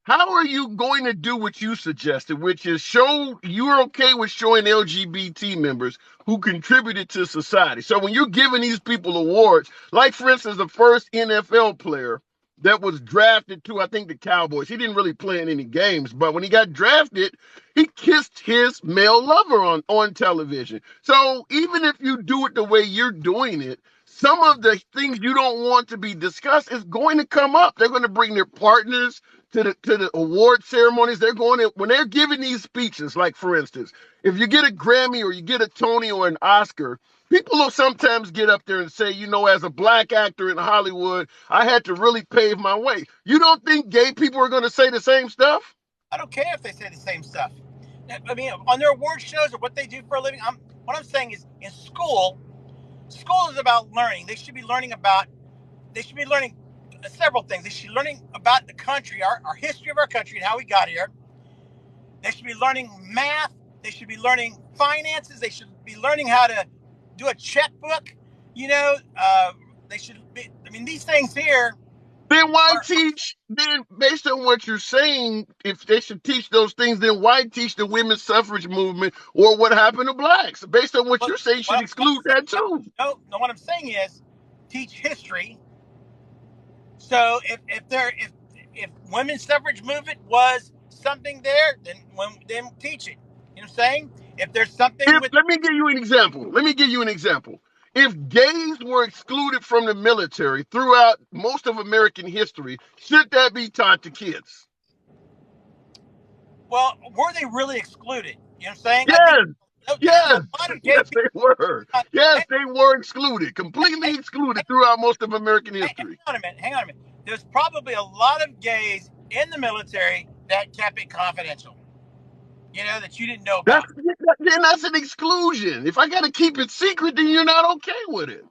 how are you going to do what you suggested, which is show you're okay with showing LGBT members who contributed to society. So when you're giving these people awards, like for instance, the first NFL player that was drafted to, I think, the Cowboys, he didn't really play in any games, but when he got drafted, he kissed his male lover on television. So even if you do it the way you're doing it, some of the things you don't want to be discussed is going to come up. They're going to bring their partners to the award ceremonies. They're going to when they're giving these speeches, like for instance, if you get a Grammy or you get a Tony or an Oscar, people will sometimes get up there and say, as a black actor in Hollywood, I had to really pave my way. You don't think gay people are going to say the same stuff? I don't care if they say the same stuff. I mean, on their award shows or what they do for a living. What I'm saying is, in school, school is about learning. They should be learning several things. They should be learning about the country, our history of our country and how we got here. They should be learning math. They should be learning finances. They should be learning how to do a checkbook. You know, they should be. I mean, these things here. Then why teach? Then, based on what you're saying, if they should teach those things, then why teach the women's suffrage movement or what happened to blacks? Based on what But you're saying, you should what I'm exclude that saying, too. no, what I'm saying is teach history. So if women's suffrage movement was something there, then teach it. You know what I'm saying? If there's something with Let me give you an example. Let me give you an example. If gays were excluded from the military throughout most of American history, should that be taught to kids? well, were they really excluded? You know what I'm saying? I think Yes, a yes, lot of gay yes, people. they were. Yes, they were excluded, completely Hang, excluded throughout most of American hang history. on a minute. Hang on a minute. There's probably a lot of gays in the military that kept it confidential. You know, that you didn't know That's about. then that's an exclusion. If I got to keep it secret, then you're not okay with it.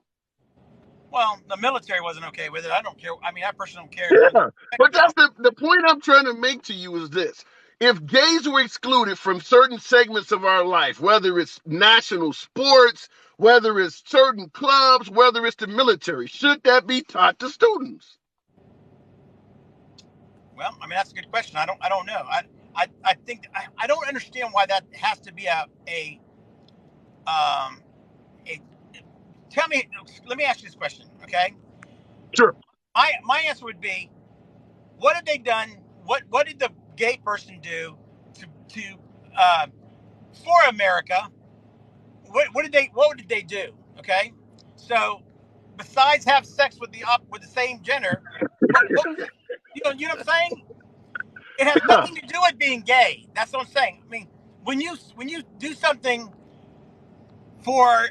Well, the military wasn't okay with it. I don't care. I mean, I personally don't care as long as Yeah, it's but that's respected. the point I'm trying to make to you is this. If gays were excluded from certain segments of our life, whether it's national sports, whether it's certain clubs, whether it's the military, should that be taught to students? Well, I mean, that's a good question. I don't know. I think I don't understand why that has to be um a. Tell me. Let me ask you this question, okay? Sure. My answer would be, what have they done? What did the gay person do to uh, for America? What did they do? Okay, so besides have sex with the same gender, what you know what I'm saying? It has Yeah. nothing to do with being gay. That's what I'm saying. I mean, when you do something for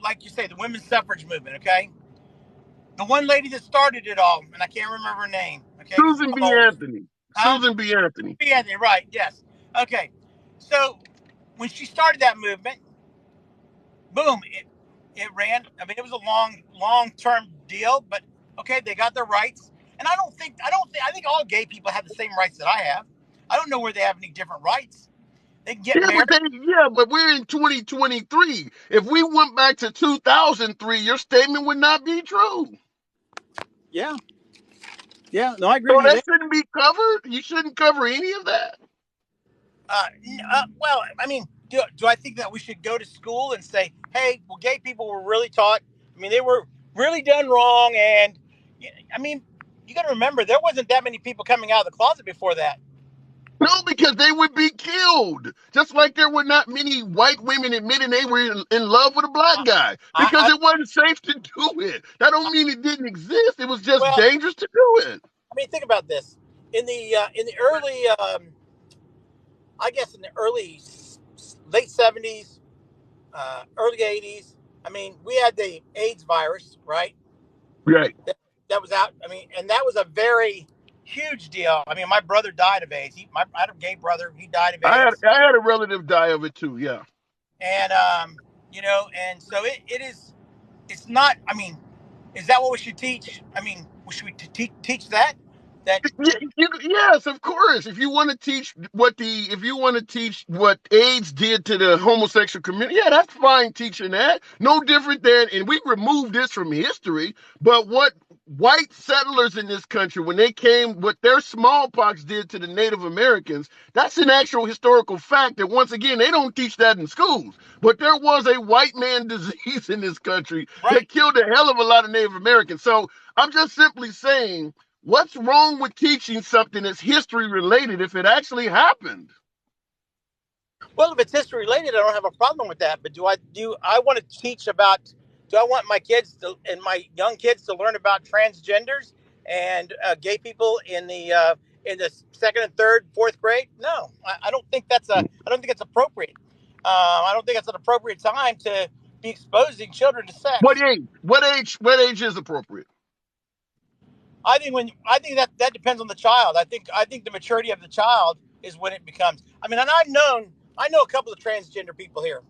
like you say, the women's suffrage movement, okay? The one lady that started it all, and I can't remember her name, okay, because Susan I'm B. old. Anthony. Huh? Susan B. Anthony. Anthony, right? Yes. Okay. So when she started that movement, boom, it ran. I mean, it was a long term deal, but okay, they got their rights, and I think all gay people have the same rights that I have. I don't know where they have any different rights. They can get married. But we're in 2023. If we went back to 2003, your statement would not be true. Yeah, yeah. No, I agree So with you that there. shouldn't be covered. You shouldn't cover any of that. Well, I mean, do I think that we should go to school and say, hey, well, gay people were really taught? I mean, they were really done wrong, and I mean, you got to remember there wasn't that many people coming out of the closet before that. No, because they would be killed. Just like there were not many white women admitting they were in love with a black guy because I it wasn't safe to do it. That don't mean it didn't exist. It was just well, dangerous to do it. I mean, think about this. In the early, I guess in the early late '70s, early '80s. I mean, we had the AIDS virus, right? Right. That was out. I mean, and that was a very huge deal. I mean, my brother died of AIDS. I had a gay brother. He died of AIDS, I had a relative die of it too. Yeah. and and so it is. It's not. I mean, is that what we should teach? I mean, should we teach that? That Yes, of course. If you want to teach what AIDS did to the homosexual community, yeah, that's fine teaching that. No different than, and we removed this from history, but what white settlers in this country, when they came, what their smallpox did to the Native Americans, that's an actual historical fact that once again, they don't teach that in schools. But there was a white man disease in this country right? that killed a hell of a lot of Native Americans. So I'm just simply saying, what's wrong with teaching something that's history related if it actually happened? Well, if it's history related, I don't have a problem with that. But do I want to teach about? Do I want my kids and my young kids to learn about transgenders and gay people in the second and third, fourth grade? No, I don't think that's a. I don't think it's appropriate. I don't think it's an appropriate time to be exposing children to What sex. age? What age is appropriate? I think that depends on the child. I think the maturity of the child is when it becomes. I mean, and I know a couple of transgender people here.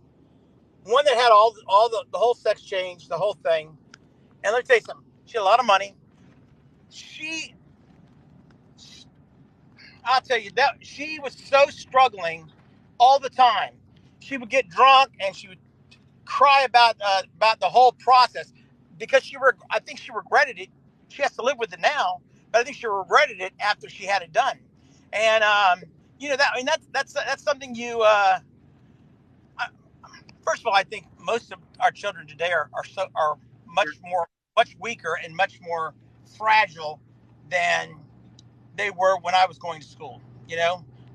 One that had the whole sex change, the whole thing. And let me tell you something. She had a lot of money. She, I'll tell you that she was so struggling all the time. She would get drunk and she would cry about the whole process because I think she regretted it she has to live with it now, but I think she regretted it after she had it done. And that's something you. First of all, I think most of our children today are much weaker and much more fragile than they were when I was going to school.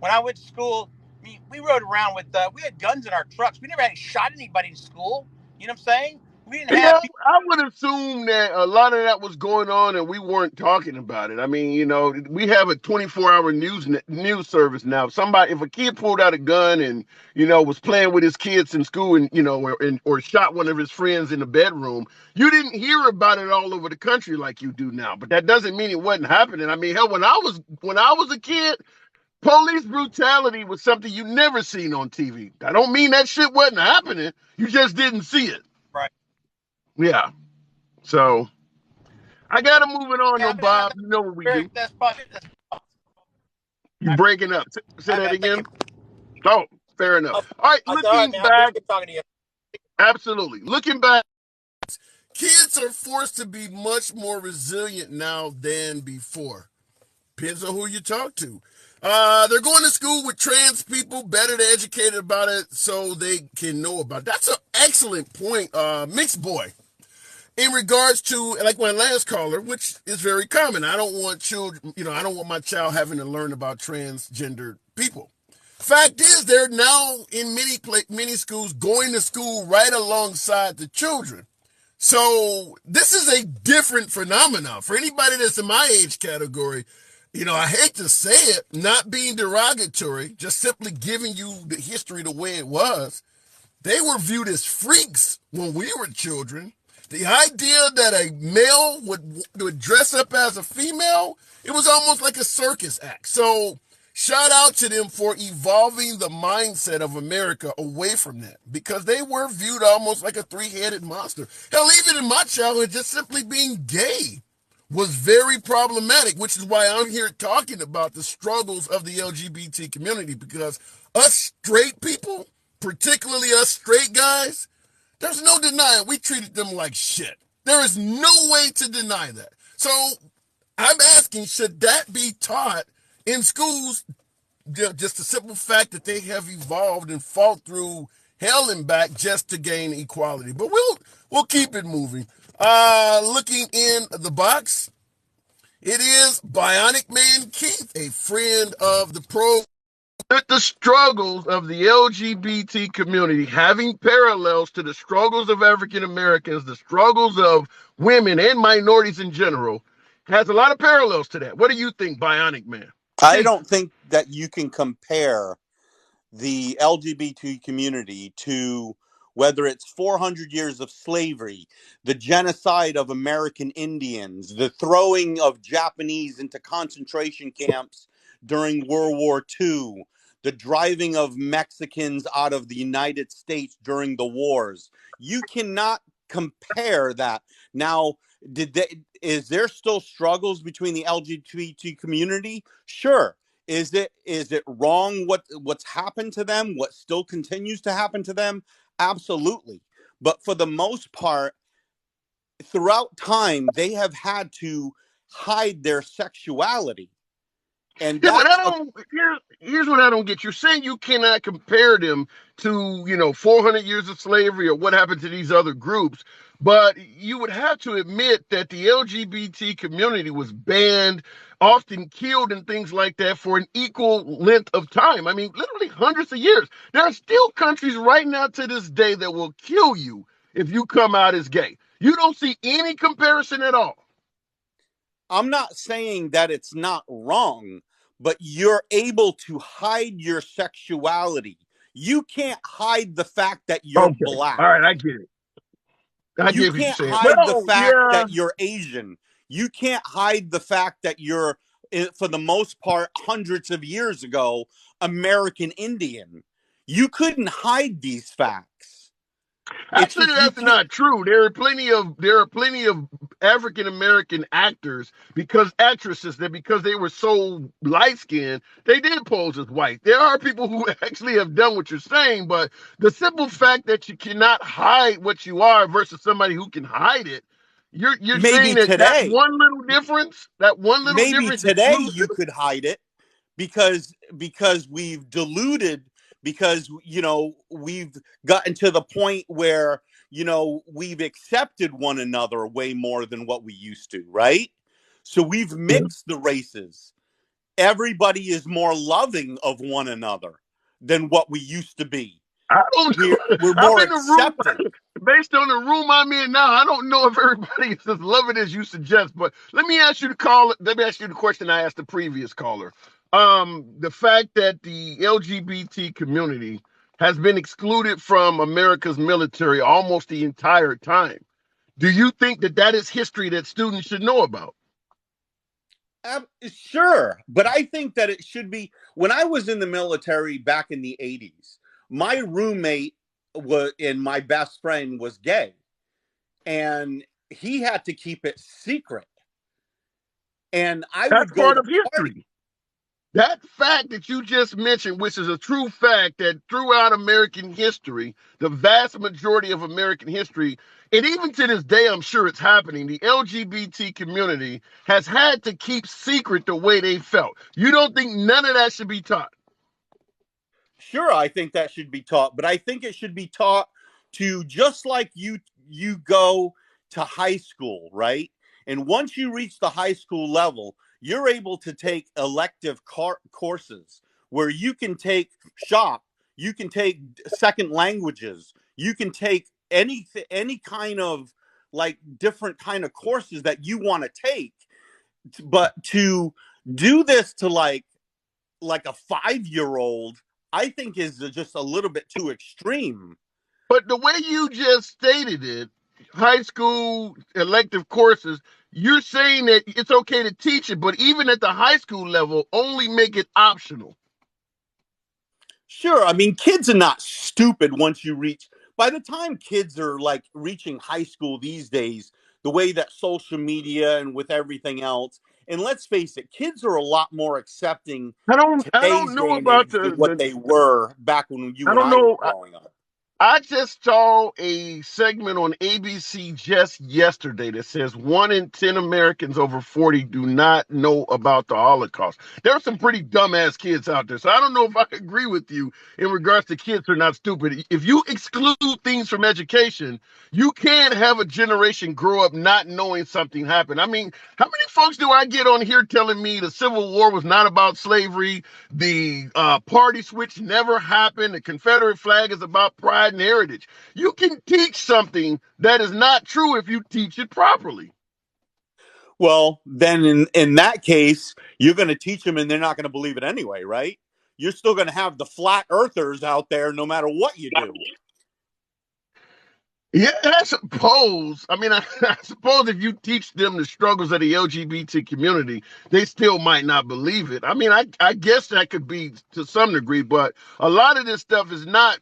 When I went to school, we rode around with we had guns in our trucks. We never had shot anybody in school. You know what I'm saying? We didn't have. I would assume that a lot of that was going on and we weren't talking about it. I mean, we have a 24-hour news service now. If a kid pulled out a gun and, was playing with his kids in school and, or shot one of his friends in the bedroom, you didn't hear about it all over the country like you do now. But that doesn't mean it wasn't happening. I mean, hell, when I was a kid, police brutality was something you never seen on TV. I don't mean that shit wasn't happening. You just didn't see it. Right. Yeah. So I gotta move it on, though, Bob. You know what we do. You're breaking up. Say that again. Oh, fair enough. All right, looking back. Talking to you. Absolutely. Looking back, kids are forced to be much more resilient now than before. Depends on who you talk to. They're going to school with trans people, better educated about it so they can know about it. That's an excellent point, Mixed Boy. In regards to, like my last caller, which is very common, I don't want children, I don't want my child having to learn about transgender people. Fact is, they're now in many schools going to school right alongside the children. So this is a different phenomenon. For anybody that's in my age category, I hate to say it, not being derogatory, just simply giving you the history the way it was. They were viewed as freaks when we were children. The idea that a male would dress up as a female, it was almost like a circus act. So shout out to them for evolving the mindset of America away from that, because they were viewed almost like a three-headed monster. Hell, even in my childhood, just simply being gay was very problematic, which is why I'm here talking about the struggles of the LGBT community, because us straight people, particularly us straight guys, there's no denying we treated them like shit. There is no way to deny that. So I'm asking, should that be taught in schools? Just the simple fact that they have evolved and fought through hell and back just to gain equality. But we'll keep it moving. Looking in the box, it is Bionic Man Keith, a friend of the program. The struggles of the LGBT community having parallels to the struggles of African Americans, the struggles of women and minorities in general, has a lot of parallels to that. What do you think, Bionic Man? I don't think that you can compare the LGBT community to whether it's 400 years of slavery, the genocide of American Indians, the throwing of Japanese into concentration camps during World War II, the driving of Mexicans out of the United States during the wars. You cannot compare that. Now, is there still struggles between the LGBT community? Sure. Is it wrong what's happened to them? What still continues to happen to them? Absolutely. But for the most part, throughout time, they have had to hide their sexuality. And here's what I don't get. You're saying you cannot compare them to, 400 years of slavery or what happened to these other groups. But you would have to admit that the LGBT community was banned, often killed and things like that for an equal length of time. I mean, literally hundreds of years. There are still countries right now to this day that will kill you if you come out as gay. You don't see any comparison at all. I'm not saying that it's not wrong, but you're able to hide your sexuality. You can't hide the fact that you're black. All right, I get it. You can't hide the fact that you're Asian. You can't hide the fact that you're, for the most part, hundreds of years ago, American Indian. You couldn't hide these facts. Actually, that's not true. There are plenty of African American actors, because they were so light skinned, they did pose as white. There are people who actually have done what you're saying, but the simple fact that you cannot hide what you are versus somebody who can hide it, You're saying Maybe that today, one little difference, that one little maybe difference today excludes you it? could hide it because we've diluted, because we've gotten to the point where we've accepted one another way more than what we used to, right? So we've mixed the races. Everybody is more loving of one another than what we used to be. I don't know. We're I'm more in the room. accepting. Based on the room I'm in now, I don't know if everybody is as loving as you suggest. But let me ask you the question I asked the previous caller. The fact that the LGBT community has been excluded from America's military almost the entire time. Do you think that is history that students should know about? Sure, but I think that it should be. When I was in the military back in the 80s, my roommate and my best friend was gay, and he had to keep it secret. And I That's would go part to of parties. history. That fact that you just mentioned, which is a true fact, that throughout American history, the vast majority of American history, and even to this day, I'm sure it's happening, the LGBT community has had to keep secret the way they felt. You don't think none of that should be taught? Sure, I think that should be taught, but I think it should be taught to, just like you go to high school, right? And once you reach the high school level, you're able to take elective courses where you can take shop, you can take second languages, you can take any kind of like different kind of courses that you want to take. But to do this to like a 5-year-old, I think is just a little bit too extreme. But the way you just stated it, high school elective courses, you're saying that it's okay to teach it, but even at the high school level, only make it optional. Sure, I mean, kids are not stupid once you reach. By the time kids are like reaching high school these days, the way that social media and with everything else, and let's face it, kids are a lot more accepting I don't today's know day and about age than the, what the they were back when you I and don't I were know. growing up. I just saw a segment on ABC just yesterday that says 1 in 10 Americans over 40 do not know about the Holocaust. There are some pretty dumbass kids out there. So I don't know if I agree with you in regards to kids are not stupid. If you exclude things from education, you can't have a generation grow up not knowing something happened. I mean, how many folks do I get on here telling me the Civil War was not about slavery? The party switch never happened. The Confederate flag is about pride and heritage. You can teach something that is not true if you teach it properly. Well, then in that case, you're going to teach them and they're not going to believe it anyway, right? You're still going to have the flat earthers out there no matter what you do. Yeah, I suppose. I mean, I suppose if you teach them the struggles of the LGBT community, they still might not believe it. I mean, I guess that could be to some degree, but a lot of this stuff it's not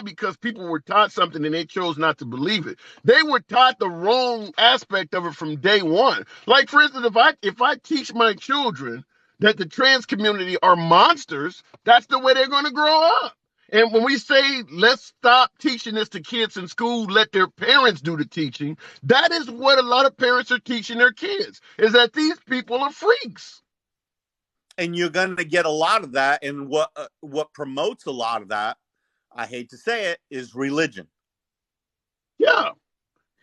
because people were taught something and they chose not to believe it. They were taught the wrong aspect of it from day one. Like, for instance, if I teach my children that the trans community are monsters, that's the way they're going to grow up. And when we say let's stop teaching this to kids in school, let their parents do the teaching, that is what a lot of parents are teaching their kids, is that these people are freaks. And you're going to get a lot of that. And what promotes a lot of that, I hate to say it, is religion. Yeah.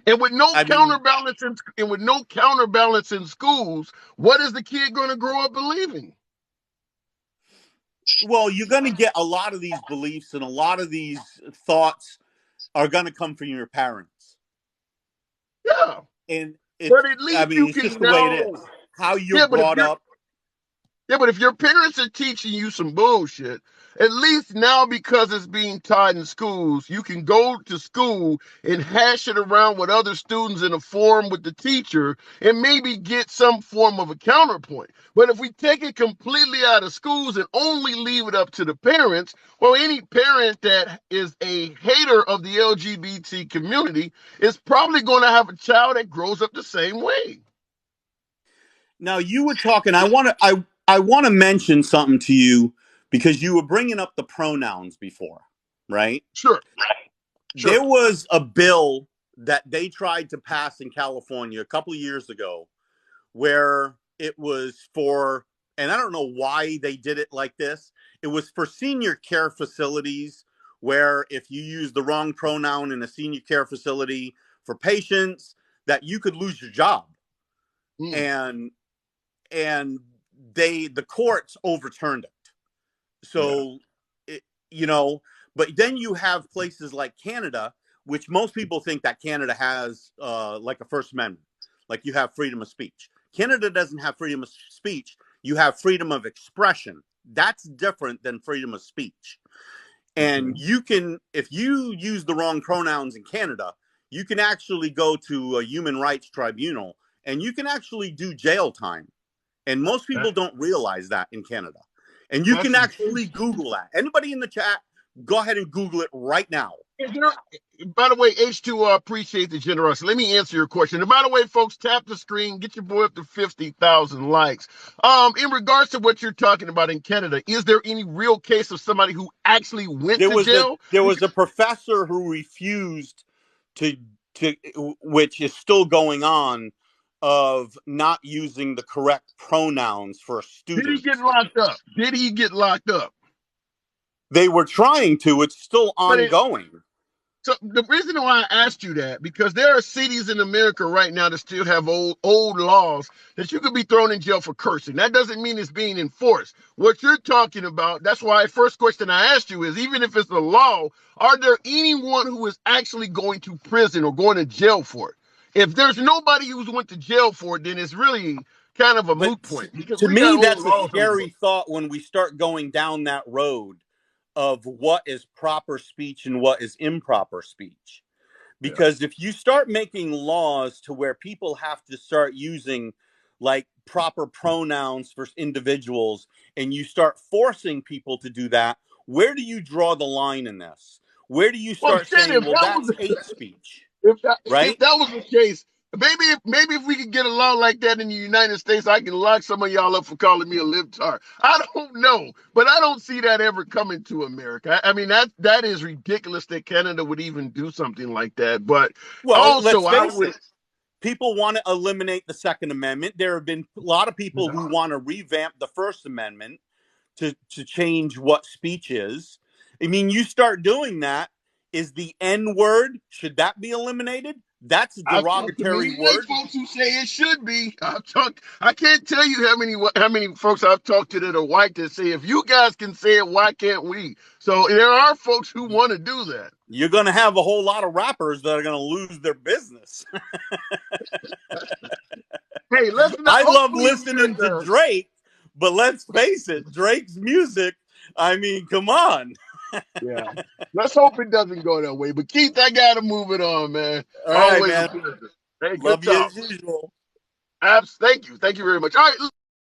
And with no I mean, counterbalance in schools, what is the kid going to grow up believing? well, you're going to get a lot of these beliefs and a lot of these thoughts are going to come from your parents. Yeah. And But at least you it's just can the way it know. is. How you're Yeah, but if brought you're up. Yeah, but if your parents are teaching you some bullshit, at least now because it's being taught in schools, you can go to school and hash it around with other students in a forum with the teacher and maybe get some form of a counterpoint. But if we take it completely out of schools and only leave it up to the parents, well, any parent that is a hater of the LGBT community is probably going to have a child that grows up the same way. Now you were talking. I want to mention something to you because you were bringing up the pronouns before, right? Sure, There sure. was a bill that they tried to pass in California a couple of years ago, where it was for, and I don't know why they did it like this. It was for senior care facilities, where if you use the wrong pronoun in a senior care facility for patients, that you could lose your job. And the courts overturned it. So, but then you have places like Canada, which most people think that Canada has like a First Amendment, like you have freedom of speech. Canada doesn't have freedom of speech. You have freedom of expression. That's different than freedom of speech. And you can, if you use the wrong pronouns in Canada, you can actually go to a human rights tribunal and you can actually do jail time. And most people don't realize that in Canada. And you can actually Google that. Anybody in the chat, go ahead and Google it right now. By the way, H2R, appreciate the generosity. Let me answer your question. And by the way, folks, tap the screen, get your boy up to 50,000 likes. In regards to what you're talking about in Canada, is there any real case of somebody who actually went to jail? There was a professor who refused to, which is still going on, of not using the correct pronouns for a student. Did he get locked up? Did he get locked up? They were trying to. It's still ongoing. So the reason why I asked you that, because there are cities in America right now that still have old laws that you could be thrown in jail for cursing. That doesn't mean it's being enforced. What you're talking about, that's why the first question I asked you is, even if it's a law, are there anyone who is actually going to prison or going to jail for it? If there's nobody who's went to jail for it, then it's really kind of a moot point. To me, that's a scary thought when we start going down that road of what is proper speech and what is improper speech. Because if you start making laws to where people have to start using like proper pronouns for individuals, and you start forcing people to do that, where do you draw the line in this? Where do you start saying, well, that's hate speech? If that was the case, maybe if we could get a law like that in the United States, I can lock some of y'all up for calling me a libtard. I don't know, but I don't see that ever coming to America. I mean, that is ridiculous that Canada would even do something like that. But also, people want to eliminate the Second Amendment. There have been a lot of people who want to revamp the First Amendment to change what speech is. I mean, you start doing that. Is the N word, should that be eliminated? That's a derogatory word. Folks who say it should be. I can't tell you how many folks I've talked to that are white that say, if you guys can say it, why can't we? So there are folks who want to do that. You're going to have a whole lot of rappers that are going to lose their business. Hey, I love listening to Drake, but let's face it, Drake's music, I mean, come on. Yeah, let's hope it doesn't go that way. But Keith, I gotta move it on, man. All right, always man. A pleasure. Hey, love you as usual. Thank you very much. All right,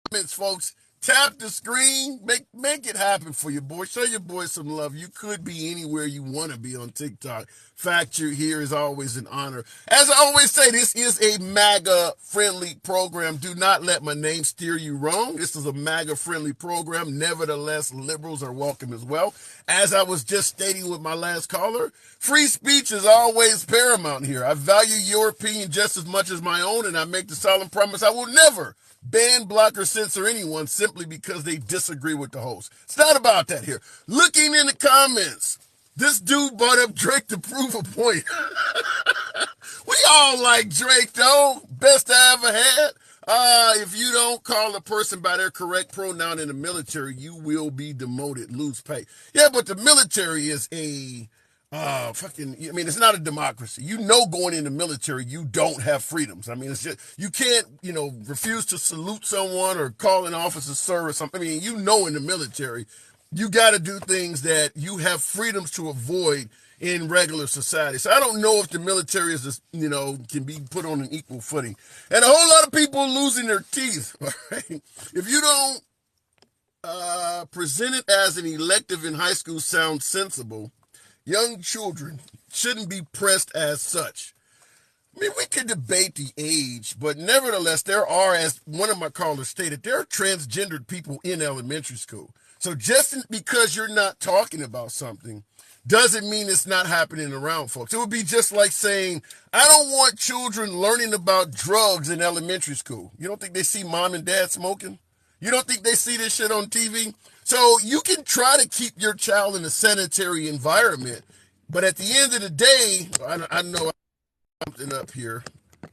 comments, folks. Tap the screen, make it happen for your boy. Show your boy some love. You could be anywhere you want to be on TikTok. Fact you're here is always an honor. As I always say, this is a MAGA-friendly program. Do not let my name steer you wrong. This is a MAGA-friendly program. Nevertheless, liberals are welcome as well. As I was just stating with my last caller, free speech is always paramount here. I value your opinion just as much as my own, and I make the solemn promise I will never ban, block, or censor anyone simply because they disagree with the host. It's not about that here. Looking in the comments, this dude brought up Drake to prove a point. We all like Drake, though. Best I ever had. If you don't call a person by their correct pronoun in the military, you will be demoted, lose pay. Yeah, but the military is a it's not a democracy. Going in the military, you don't have freedoms. I mean, it's just, you can't, refuse to salute someone or call an officer sir or something. I mean, in the military, you got to do things that you have freedoms to avoid in regular society. So I don't know if the military is, can be put on an equal footing. And a whole lot of people losing their teeth, all right? If you don't present it as an elective in high school sounds sensible, young children shouldn't be pressed as such. I mean, we could debate the age, but nevertheless, there are, as one of my callers stated, there are transgendered people in elementary school. So just because you're not talking about something doesn't mean it's not happening around folks. It would be just like saying, I don't want children learning about drugs in elementary school. You don't think they see mom and dad smoking? You don't think they see this shit on TV? So you can try to keep your child in a sanitary environment, but at the end of the day, I know something up here.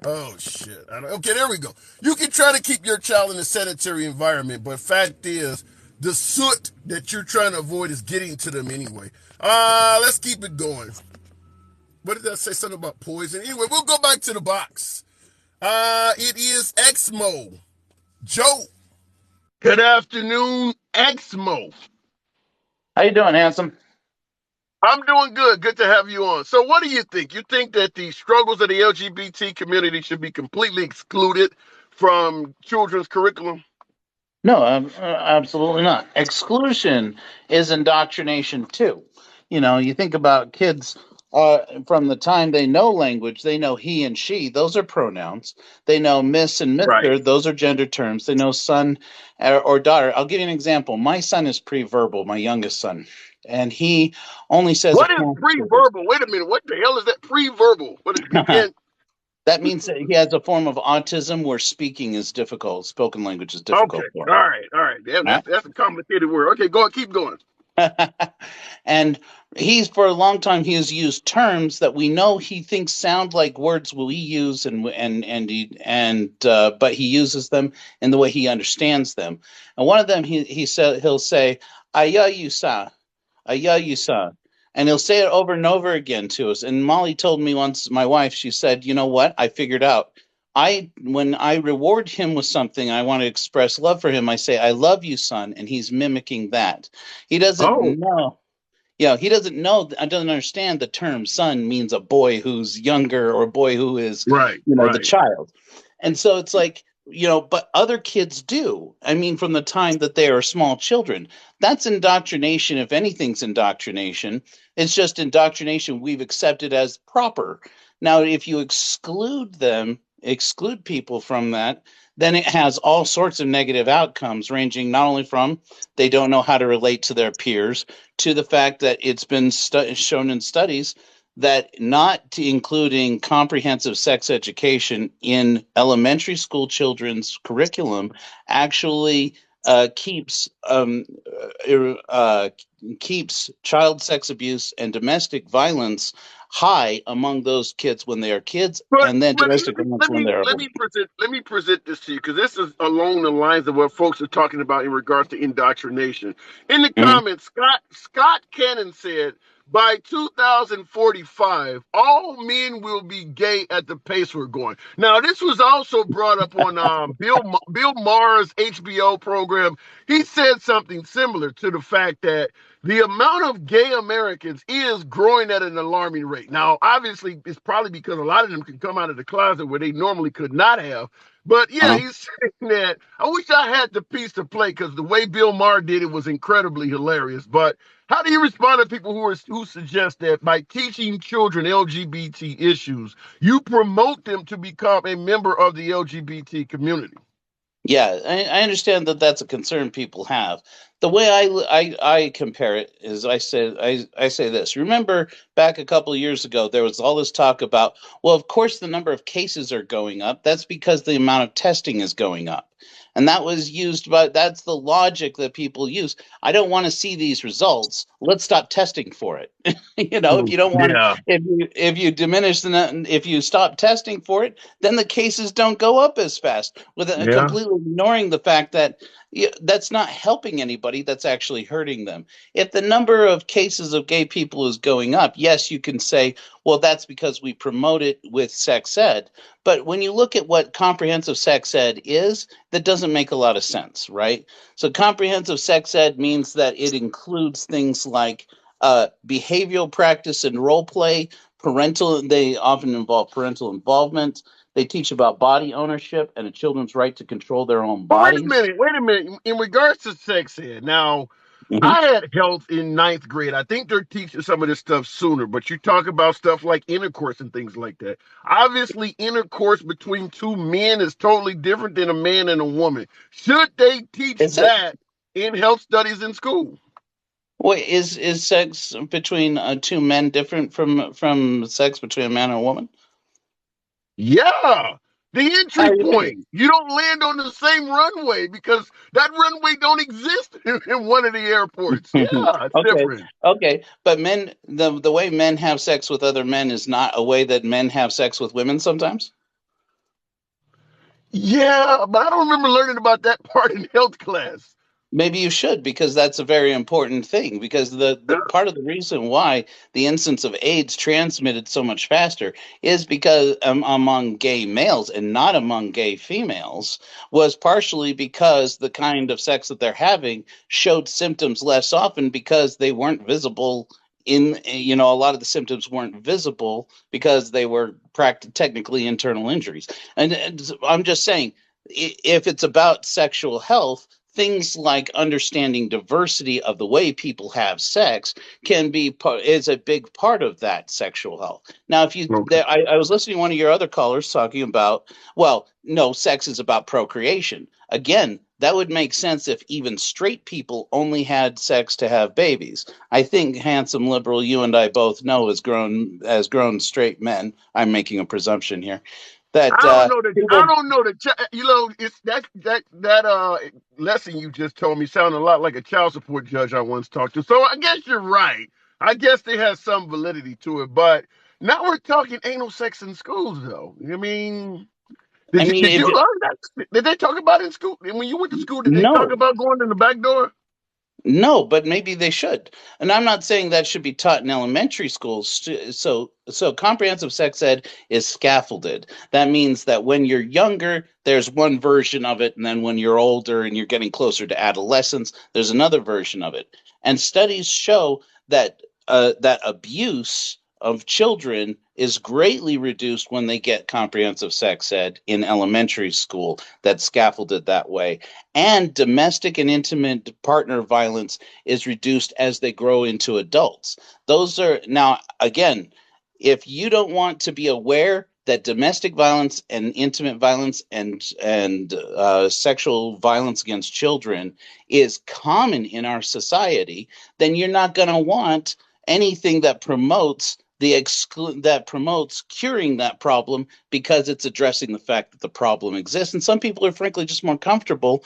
Oh shit. Okay, there we go. You can try to keep your child in a sanitary environment, but fact is, the soot that you're trying to avoid is getting to them anyway. Let's keep it going. What did that say? Something about poison? Anyway, we'll go back to the box. It is Exmo. Joe. Good afternoon, Exmo. How you doing, handsome? I'm doing good. Good to have you on. So what do you think? You think that the struggles of the LGBT community should be completely excluded from children's curriculum? No, absolutely not. Exclusion is indoctrination too. You know, you think about kids from the time they know language, they know he and she, those are pronouns. They know miss and mister, Right. those are gender terms. They know son or daughter. I'll give you an example. My son is pre-verbal, my youngest son, and he only says What is pre-verbal? Wait a minute. What the hell is that pre-verbal? What is begin? That means that he has a form of autism where speaking is difficult. Spoken language is difficult Okay. for him. All right. Damn, that's a complicated word. Okay, go on. Keep going. And he's for a long time he has used terms that we know he thinks sound like words we use but he uses them in the way he understands them. And one of them he'll say ayayusa, ayayusa, and he'll say it over and over again to us. And Molly told me once, my wife, she said, you know what? I figured out. When I reward him with something, I want to express love for him. I say, I love you, son. And he's mimicking that. He doesn't know. Yeah, he doesn't know. I don't understand the term son means a boy who's younger or a boy who is, the child. And so it's like, but other kids do. I mean, from the time that they are small children, that's indoctrination. If anything's indoctrination, it's just indoctrination we've accepted as proper. Now, if you exclude people from that, then it has all sorts of negative outcomes, ranging not only from they don't know how to relate to their peers, to the fact that it's been shown in studies that not including comprehensive sex education in elementary school children's curriculum actually keeps child sex abuse and domestic violence high among those kids when they are kids, and then domestic violence when they're let me present this to you, because this is along the lines of what folks are talking about in regards to indoctrination. In the comments, Scott Cannon said, by 2045, all men will be gay at the pace we're going. Now, this was also brought up on Bill Maher's HBO program. He said something similar to the fact that the amount of gay Americans is growing at an alarming rate. Now, obviously, it's probably because a lot of them can come out of the closet where they normally could not have. But yeah, he's saying that. I wish I had the piece to play, because the way Bill Maher did it was incredibly hilarious. But how do you respond to people who suggest that by teaching children LGBT issues, you promote them to become a member of the LGBT community? Yeah, I understand that that's a concern people have. The way I compare it is I say this. Remember back a couple of years ago, there was all this talk about, well, of course the number of cases are going up. That's because the amount of testing is going up. And that was that's the logic that people use. I don't want to see these results. Let's stop testing for it. If you don't want if you diminish if you stop testing for it, then the cases don't go up as fast, completely ignoring the fact that that's not helping anybody. That's actually hurting them. If the number of cases of gay people is going up, yes, you can say, well, that's because we promote it with sex ed. But when you look at what comprehensive sex ed is, that doesn't make a lot of sense, right? So comprehensive sex ed means that it includes things like behavioral practice and role play, they often involve parental involvement. They teach about body ownership and a children's right to control their own bodies. Wait a minute. In regards to sex ed, now, I had health in 9th grade. I think they're teaching some of this stuff sooner, but you talk about stuff like intercourse and things like that. Obviously, intercourse between two men is totally different than a man and a woman. Should they teach that in health studies in school. Wait, is sex between two men different from sex between a man and a woman? Yeah. The How entry do you mean? point. You don't land on the same runway because that runway don't exist in one of the airports. Yeah, it's Okay, different. okay, but men, the way men have sex with other men is not a way that men have sex with women sometimes. Yeah, but I don't remember learning about that part in health class. Maybe you should, because that's a very important thing. Because the part of the reason why the incidence of AIDS transmitted so much faster is because among gay males and not among gay females was partially because the kind of sex that they're having showed symptoms less often because they weren't visible in, a lot of the symptoms weren't visible because they were technically internal injuries. And I'm just saying, if it's about sexual health, things like understanding diversity of the way people have sex is a big part of that sexual health. Now, Okay. I was listening to one of your other callers talking about, well, no, sex is about procreation. Again, that would make sense if even straight people only had sex to have babies. I think handsome liberal, you and I both know, as grown straight men. I'm making a presumption here that I people. don't know the it's that lesson you just told me sounded a lot like a child support judge I once talked to. So I guess you're right. I guess they has some validity to it, but now we're talking anal sex in schools though. I mean, I mean, did you learn that? Did they talk about it in school? And when you went to school, did they talk no. about going in the back door? No, but maybe they should. And I'm not saying that should be taught in elementary schools. So comprehensive sex ed is scaffolded. That means that when you're younger, there's one version of it, and then when you're older and you're getting closer to adolescence, there's another version of it. And studies show that abuse of children is greatly reduced when they get comprehensive sex ed in elementary school that's scaffolded that way. And domestic and intimate partner violence is reduced as they grow into adults. Those are now, again, if you don't want to be aware that domestic violence and intimate violence and sexual violence against children is common in our society, then you're not going to want anything that promotes that promotes curing that problem because it's addressing the fact that the problem exists. And some people are frankly just more comfortable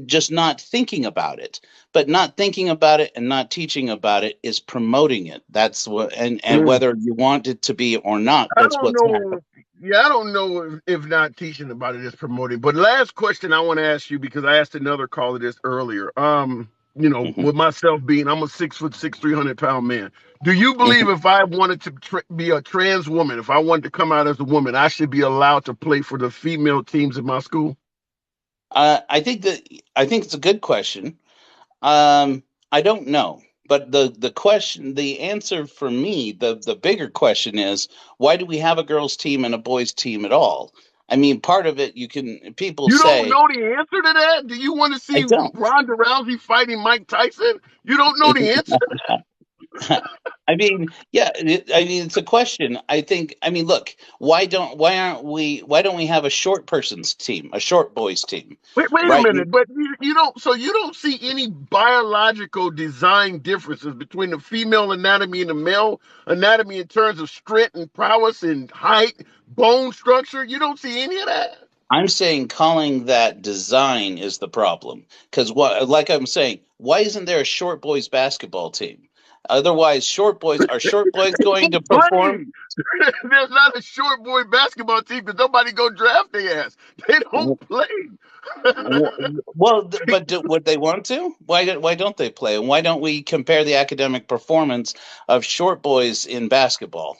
just not thinking about it. But not thinking about it and not teaching about it is promoting it. That's what, and Mm. whether you want it to be or not, I that's don't what's happening. know. Yeah, I don't know if not teaching about it is promoting. But last question I want to ask you because I asked another caller this earlier. Mhm. With myself being, I'm a 6'6", 300-pound man. Do you believe if I wanted to be a trans woman, if I wanted to come out as a woman, I should be allowed to play for the female teams in my school? I think it's a good question. I don't know, but the answer for me, the bigger question is, why do we have a girls' team and a boys' team at all? I mean, part of it, people You don't say, know the answer to that? Do you want to I see don't. Ronda Rousey fighting Mike Tyson? You don't know the answer? I mean, yeah, it's a question. I mean, look, why don't we have a short person's team, a short boys team, Wait a right? minute, but you don't. So you don't see any biological design differences between the female anatomy and the male anatomy in terms of strength and prowess and height, bone structure. You don't see any of that. I'm saying calling that design is the problem. Because what, like I'm saying, why isn't there a short boys basketball team? Otherwise, short boys They going to don't perform? play. There's not a short boy basketball team because nobody go draft their ass. They don't play. Well, would they want to? Why don't they play? And why don't we compare the academic performance of short boys in basketball?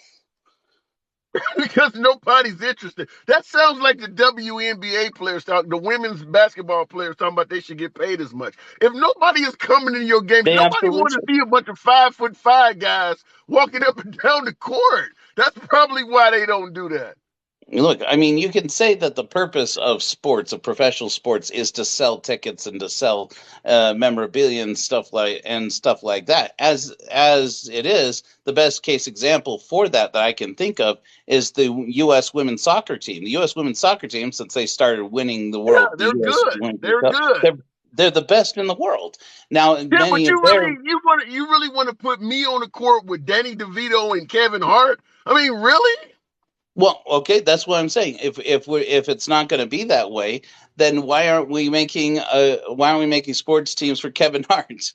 Because nobody's interested. That sounds like the WNBA players talk, the women's basketball players talking about they should get paid as much. If nobody is coming to your games, They nobody absolutely wants to should. see a bunch of 5'5" guys walking up and down the court. That's probably why they don't do that. Look, I mean, you can say that the purpose of sports, of professional sports, is to sell tickets and to sell memorabilia and stuff like that. As it is, the best case example for that I can think of is the U.S. women's soccer team. The U.S. women's soccer team, since they started winning Yeah, the they're U.S. good. Women's They're Cup, good. They're the best in the world. Now, Yeah, but many of their you really want to put me on the court with Danny DeVito and Kevin Hart? I mean, really? well, okay, that's what I'm saying. If it's not going to be that way, then why aren't we making sports teams for Kevin Hart?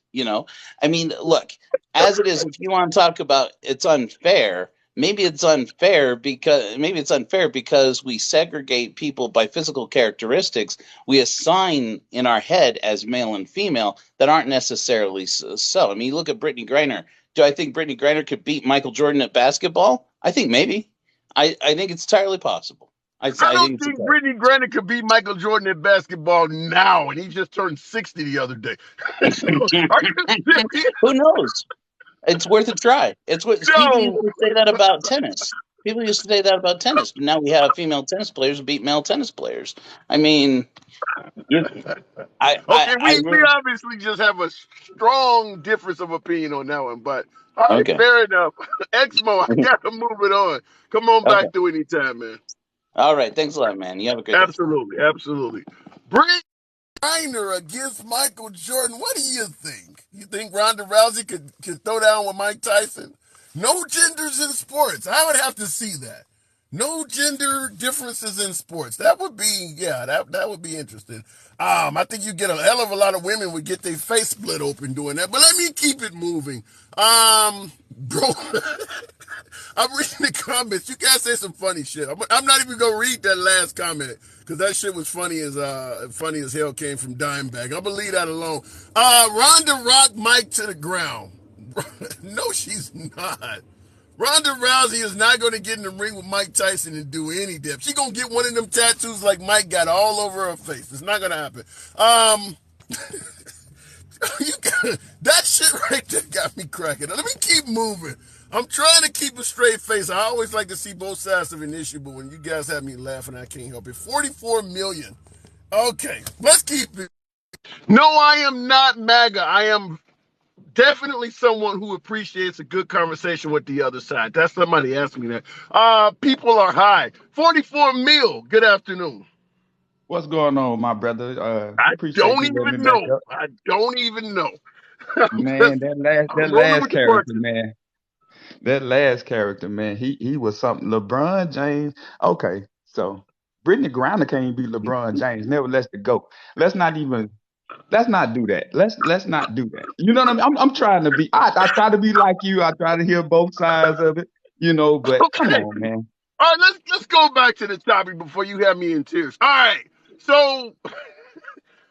I mean, look, as it is, if you want to talk about it's unfair, maybe it's unfair because we segregate people by physical characteristics. We assign in our head as male and female that aren't necessarily so. I mean, look at Brittany Griner. Do I think Brittany Griner could beat Michael Jordan at basketball? I think maybe. I think it's entirely possible. I I don't think it's think entirely. Brittany Griner could beat Michael Jordan at basketball now, and he just turned 60 the other day. So, are you serious? Who knows? It's worth a try. It's what people used No. to say that about tennis. People used to say that about tennis, but now we have female tennis players who beat male tennis players. I mean, you, Okay, I we really obviously just have a strong difference of opinion on that one, but all right, okay. fair enough. Exmo, I gotta move it on. Come on Okay. back through anytime, man. All right. Thanks a lot, man. You have a great day. Absolutely, absolutely. Britt Griner against Michael Jordan. What do you think? You think Ronda Rousey could throw down with Mike Tyson? No genders in sports. I would have to see that. No gender differences in sports. That would be, that would be interesting. I think you get a hell of a lot of women would get their face split open doing that. But let me keep it moving. Bro, I'm reading the comments. You guys say some funny shit. I'm not even gonna read that last comment because that shit was funny as hell. Came from Dimebag. I'm gonna leave that alone. Ronda rocked Mike to the ground. No, she's not. Ronda Rousey is not going to get in the ring with Mike Tyson and do any dip. She's going to get one of them tattoos like Mike got all over her face. It's not going to happen. That shit right there got me cracking. Let me keep moving. I'm trying to keep a straight face. I always like to see both sides of an issue, but when you guys have me laughing, I can't help it. 44 million. Okay, let's keep it. No, I am not MAGA. I am definitely someone who appreciates a good conversation with the other side. That's somebody asked me that. People are high. 44 mil. Good afternoon. What's going on, my brother? I Appreciate don't you letting me even back know. up. I don't even know. Man, I'm that rolling last with the character, punches. man. That last character, man, he was something. LeBron James. Okay, so Brittany Griner can't beat LeBron James. Never lets it go. Let's not even let's not do that. Let's not do that. You know what I mean? I'm trying to be I try to be like you. I try to hear both sides of it, but come Okay. on, man. All right, let's go back to the topic before you have me in tears. All right. So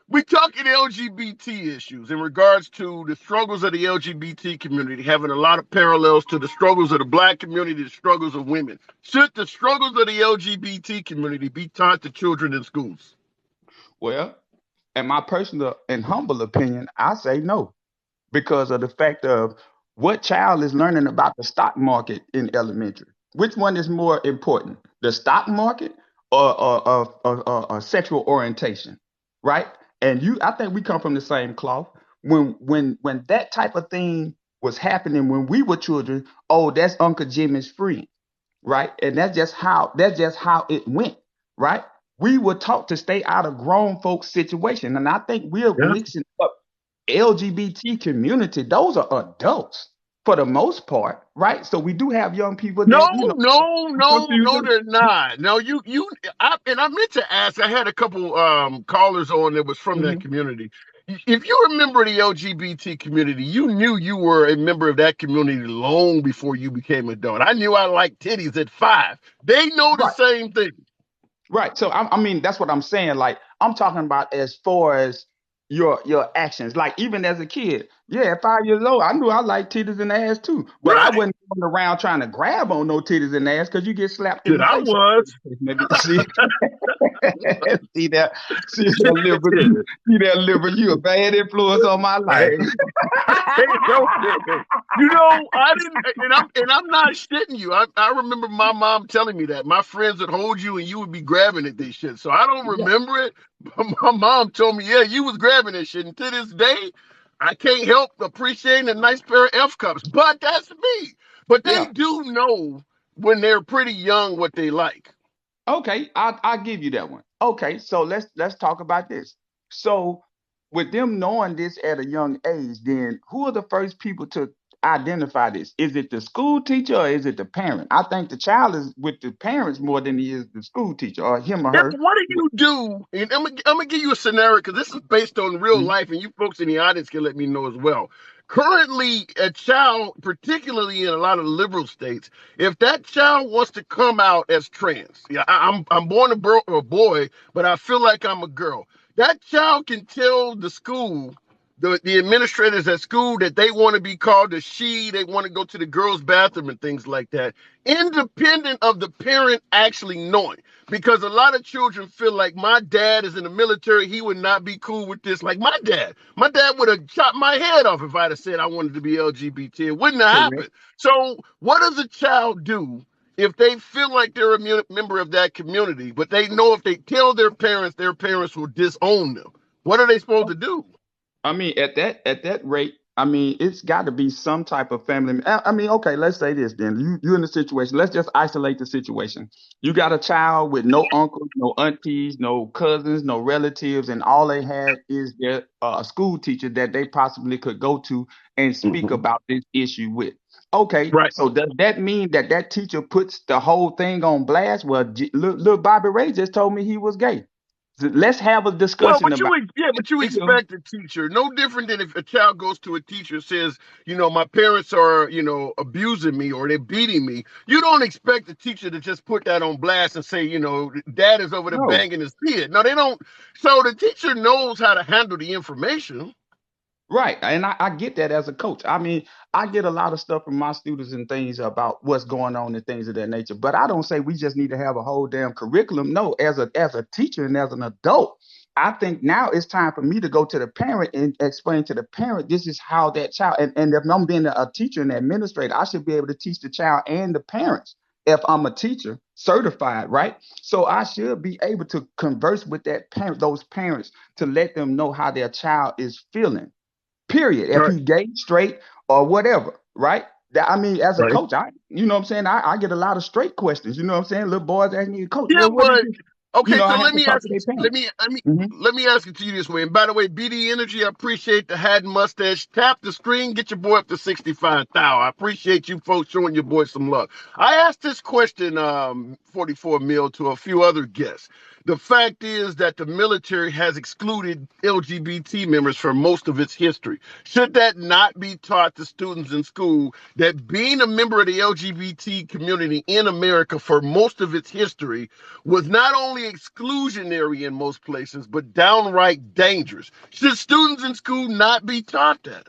we talking LGBT issues in regards to the struggles of the LGBT community, having a lot of parallels to the struggles of the black community, the struggles of women. Should the struggles of the LGBT community be taught to children in schools? Well, in my personal and humble opinion, I say no, because of the fact of what child is learning about the stock market in elementary. Which one is more important, the stock market or sexual orientation, right? And I think we come from the same cloth. When that type of thing was happening when we were children, oh, that's Uncle Jimmy's friend, right? And that's just how it went, right? We were taught to stay out of grown folks' situation, and I think we're Yeah. mixing up LGBT community. Those are adults for the most part, right? So we do have young people No, that no, no, no, confusing. they're not. No, I meant to ask. I had a couple callers on that was from that Mhm. community. If you remember the LGBT community, you knew you were a member of that community long before you became an adult. I knew I liked titties at 5. They know the Right, same thing. right. So I mean, that's what I'm saying. Like I'm talking about as far as your actions. Like even as a kid, yeah, at 5 years old, I knew I liked titties and ass too, but I Right. wasn't going around trying to grab on no titties and ass because you get slapped in And the I face. was. Maybe see, see that, see that liver. You a bad influence on my life. Hey, hey, okay. You know, I didn't, and I'm not shitting you. I remember my mom telling me that my friends would hold you and you would be grabbing at this shit. So I don't Yeah, remember it, but my mom told me, yeah, you was grabbing this shit. And to this day, I can't help appreciating a nice pair of F cups. But that's me. But they yeah. do know when they're pretty young what they like. Okay, I'll give you that one. Okay, so let's talk about this. So with them knowing this at a young age, then who are the first people to identify this? Is it the school teacher or is it the parent? I think the child is with the parents more than he is the school teacher or him or Yeah, her. but what do you do? And I'm gonna give you a scenario because this is based on real Mhm. life, and you folks in the audience can let me know as well. Currently, a child, particularly in a lot of liberal states, if that child wants to come out as trans, yeah, I'm born a boy, but I feel like I'm a girl. That child can tell the school, the administrators at school, that they want to be called a she, they want to go to the girls' bathroom and things like that, independent of the parent actually knowing. Because a lot of children feel like my dad is in the military, he would not be cool with this. Like my dad would have chopped my head off if I'd have said I wanted to be LGBT. It wouldn't have Correct. happened. So what does a child do if they feel like they're a member of that community, but they know if they tell their parents will disown them? What are they supposed to do? I mean, at that rate, I mean, it's got to be some type of family. I mean, okay, let's say this then. You're in a situation. Let's just isolate the situation. You got a child with no uncles, no aunties, no cousins, no relatives, and all they had is their school teacher that they possibly could go to and speak Mhm. about this issue with. Okay, Right. so does that mean that that teacher puts the whole thing on blast? Well, little Bobby Ray just told me he was gay. So let's have a Well, discussion but about. you It. expect a teacher, no different than if a child goes to a teacher and says, my parents are, abusing me or they're beating me. You don't expect the teacher to just put that on blast and say, dad is over there No. banging his kid. No, they don't. So the teacher knows how to handle the information. Right. And I get that as a coach. I mean, I get a lot of stuff from my students and things about what's going on and things of that nature. But I don't say we just need to have a whole damn curriculum. No, as a teacher and as an adult, I think now it's time for me to go to the parent and explain to the parent this is how that child and if I'm being a teacher and administrator, I should be able to teach the child and the parents if I'm a teacher certified, right? So I should be able to converse with that parent, those parents to let them know how their child is feeling. Period. If Right. he gay, straight, or whatever, right? I mean, as a Right. coach, you know what I'm saying? I get a lot of straight questions. You know what I'm saying? Little boys asking me, coach, Yeah, well, what is but this? okay, I so have let to me talk ask to you. their parents. Hmm. Let me ask it to you this way. And by the way, BD Energy, I appreciate the hat and mustache. Tap the screen, get your boy up to 65,000. I appreciate you folks showing your boy some love. I asked this question, 44 mil, to a few other guests. The fact is that the military has excluded LGBT members from most of its history. Should that not be taught to students in school, that being a member of the LGBT community in America for most of its history was not only exclusionary in most places, but downright dangerous? Should students in school not be taught that?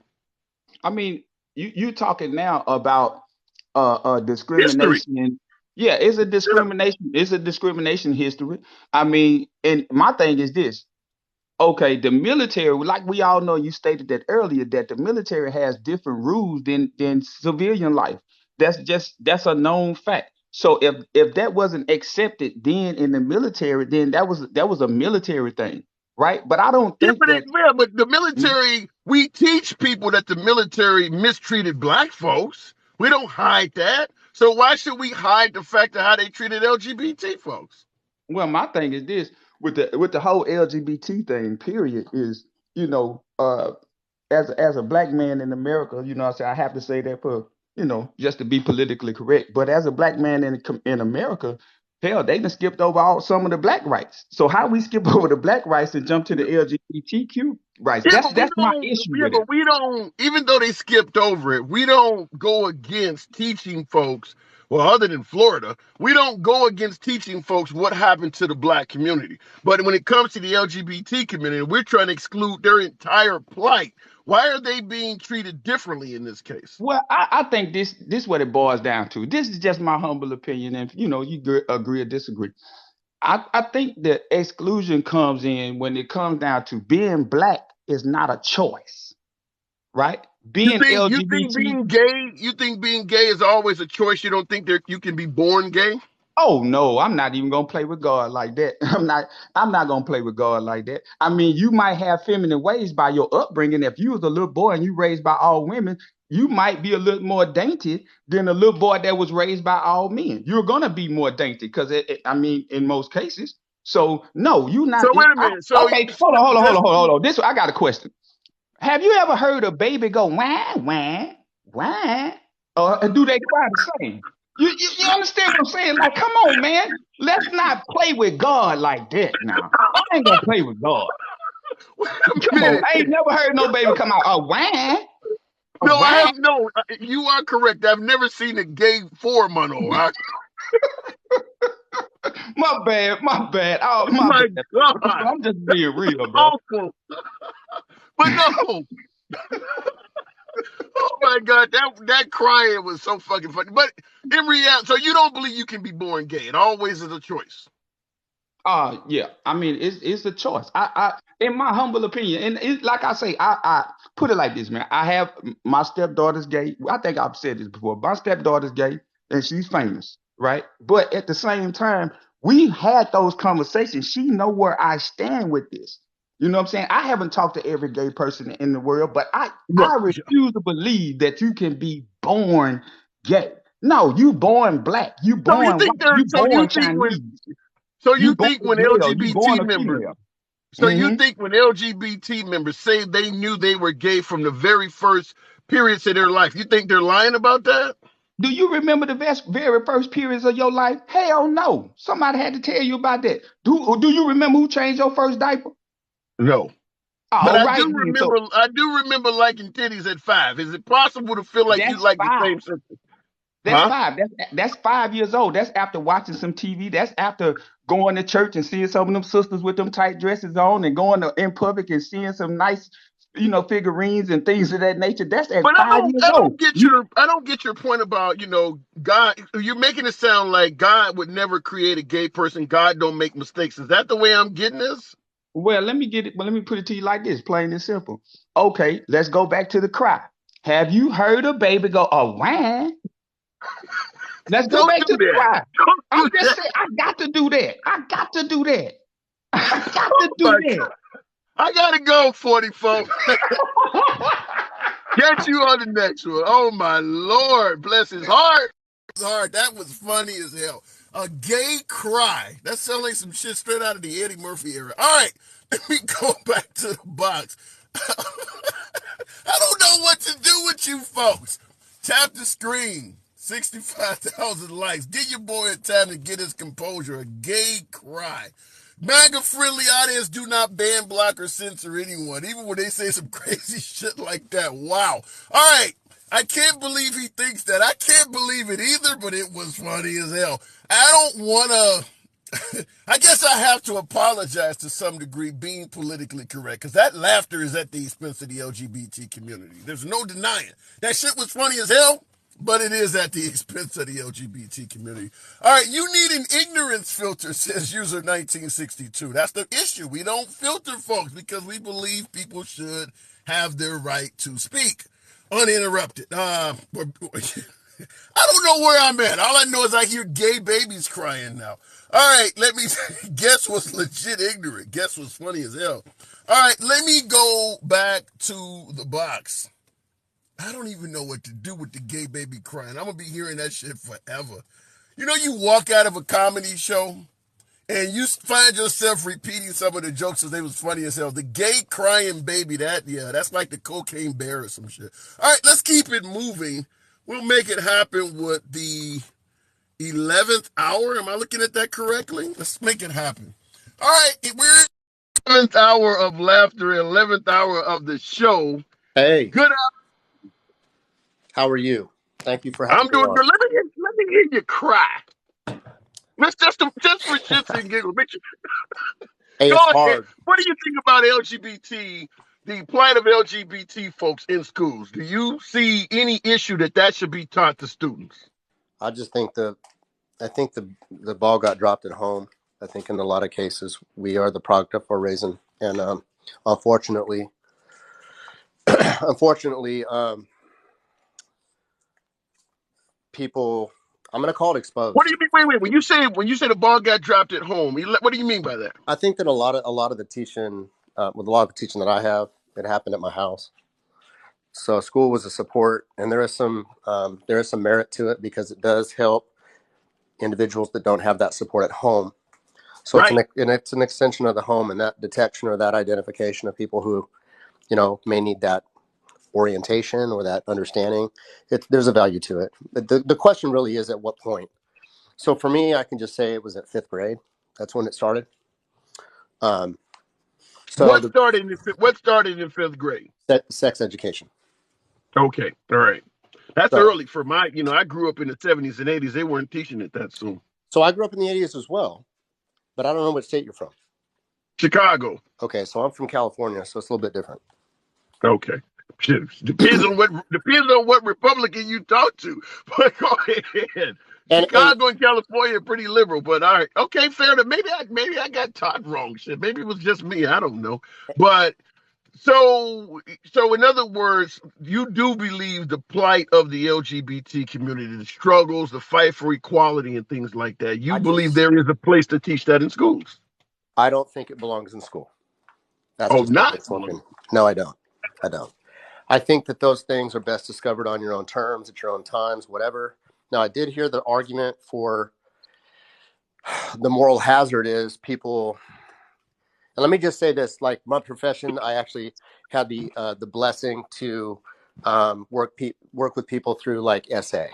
I mean, you talking now about History. discrimination. Yeah, Yeah. it's a discrimination history. I mean, and my thing is this. Okay, the military, like we all know, you stated that earlier, that the military has different rules than civilian life. That's a known fact. So if that wasn't accepted then in the military, then that was a military thing, right? But I don't Yeah, think that. but the military, we teach people that the military mistreated black folks. We don't hide that. So why should we hide the fact of how they treated LGBT folks? Well, my thing is this with the whole LGBT thing, period, is you know, as a black man in America, I say I have to say that for just to be politically correct. But as a black man in America, hell, they done skipped over some of the black rights. So how we skip over the black rights and jump to the LGBTQ rights? Yeah, That's my issue with it. but we don't, even though they skipped over it, we don't go against teaching folks, well, other than Florida, we don't go against teaching folks what happened to the black community. But when it comes to the LGBT community, we're trying to exclude their entire plight. Why are they being treated differently in this case? Well, I think this what it boils down to. This is just my humble opinion, and you agree or disagree. I think the exclusion comes in when it comes down to being black is not a choice, right? Being LGBT. You think being gay is always a choice? You don't think you can be born gay? Oh no, I'm not even gonna play with God like that. I'm not gonna play with God like that. I mean, you might have feminine ways by your upbringing. If you was a little boy and you raised by all women, you might be a little more dainty than a little boy that was raised by all men. You're gonna be more dainty because I mean, in most cases. So no, you So not. wait a minute. So Okay, hold just on. This I got a question. Have you ever heard a baby go wah wah wah? Or do they cry the same? You understand what I'm saying? Like, come on, man. Let's not play with God like that now. I ain't gonna play with God. wait a Come on. minute. I ain't never heard no baby come out a wah, a No, I wah. have no. You are correct. I've never seen a gay 4-month old. My bad, my bad. Oh, Oh my my bad. God. I'm just being real, bro. Awful. But no. Oh my God, that crying was so fucking funny. But in reality, so you don't believe you can be born gay? It always is a choice. Yeah. I mean, it's a choice. In my humble opinion, and like I say, I put it like this, man. I have my stepdaughter's gay. I think I've said this before. My stepdaughter's gay, and she's famous, right? But at the same time, we had those conversations. She know where I stand with this. You know what I'm saying? I haven't talked to every gay person in the world, but Right. I refuse to believe that you can be born gay. No, you born black, you So you born white, think there? you So you born think when? Chinese. So You you born think a when male, you born LGBT a members? female. So you hmm think when LGBT members say they knew they were gay from the very first periods of their life, you think they're lying about that? Do you remember the very first periods of your life? Hell no. Somebody had to tell you about that. Do you remember who changed your first diaper? No. But All I right do then. So remember. I do remember liking titties at 5. Is it possible to feel like you that's like the five. same sex? That's Huh? five. That's 5 years old. That's after watching some TV. That's after going to church and seeing some of them sisters with them tight dresses on and going in public and seeing some nice, figurines and things of that nature. That's at But I five don't. years I old. don't get your. I don't get your point about God. You're making it sound like God would never create a gay person. God don't make mistakes. Is that the way I'm getting this? Well, let me get it. Well, let me put it to you like this, plain and simple. Okay, let's go back to the cry. Have you heard a baby go, oh, wah? Let's go Don't back do to the that. cry. I'm Don't do just that. saying, I got to do that. I got to do that. I got to Oh do my God. I gotta go, 44. that. Get you on the next one. Oh my Lord, bless his heart. His heart. That was funny as hell. A gay cry. That sounds like some shit straight out of the Eddie Murphy era. All right, let me go back to the box. I don't know what to do with you folks. Tap the screen. 65,000 likes. Give your boy a time to get his composure. A gay cry. MAGA friendly audience do not ban, block, or censor anyone, even when they say some crazy shit like that. Wow. All right. I can't believe he thinks that. I can't believe it either, but it was funny as hell. I don't want to. I guess I have to apologize to some degree being politically correct, because that laughter is at the expense of the LGBT community. There's no denying. That shit was funny as hell, but it is at the expense of the LGBT community. All right, you need an ignorance filter, says user 1962. That's the issue. We don't filter folks because we believe people should have their right to speak uninterrupted. I don't know where I'm at. All I know is I hear gay babies crying now. All right, let me guess was legit ignorant. Guess was funny as hell. All right, let me go back to the box. I don't even know what to do with the gay baby crying. I'm going to be hearing that shit forever. You walk out of a comedy show and you find yourself repeating some of the jokes as they was funny as hell. The gay crying baby, that's like the cocaine bear or some shit. All right, let's keep it moving. We'll make it happen with the 11th hour. Am I looking at that correctly? Let's make it happen. All right, we're in the 11th hour of laughter, 11th hour of the show. Hey, Good. how are you? Thank you for having I'm me doing on. good. Let me hear you cry. Let's just for shits and giggles. Hey, Go it's ahead. hard. What do you think about LGBT, the plight of LGBT folks in schools? Do you see any issue that should be taught to students? I just think the ball got dropped at home. I think in a lot of cases we are the product of our raising, and unfortunately, unfortunately, people. I'm going to call it What do exposed. you mean? Wait. When you say the ball got dropped at home, what do you mean by that? I think that a lot of the teaching, with a lot of the teaching that I have, it happened at my house. So school was a support, and there is some merit to it because it does help individuals that don't have that support at home. So Right. it's an extension of the home, and that detection or that identification of people who, may need that orientation or that understanding. There's a value to it. The question really is at what point. So for me, I can just say it was at 5th grade. That's when it started. So What started in 5th grade? sex education. Okay. All right. That's So early for my, I grew up in the 70s and 80s. They weren't teaching it that soon. so I grew up in the 80s as well, but I don't know what state you're from. Chicago. Okay, so I'm from California, so it's a little bit different. Okay. Depends on what Republican you talk to. But go ahead. And Chicago and California are pretty liberal, but all right. Okay, fair enough. Maybe I got taught wrong. Shit. Maybe it was just me. I don't know. But so in other words, you do believe the plight of the LGBT community, the struggles, the fight for equality and things like that. You believe there is a place to teach that in schools. I don't think it belongs in school. That's Oh, just my not personal opinion. No, I don't. I think that those things are best discovered on your own terms, at your own times, whatever. Now, I did hear the argument for the moral hazard is people. And let me just say this: like my profession, I actually had the blessing to work with people through like SA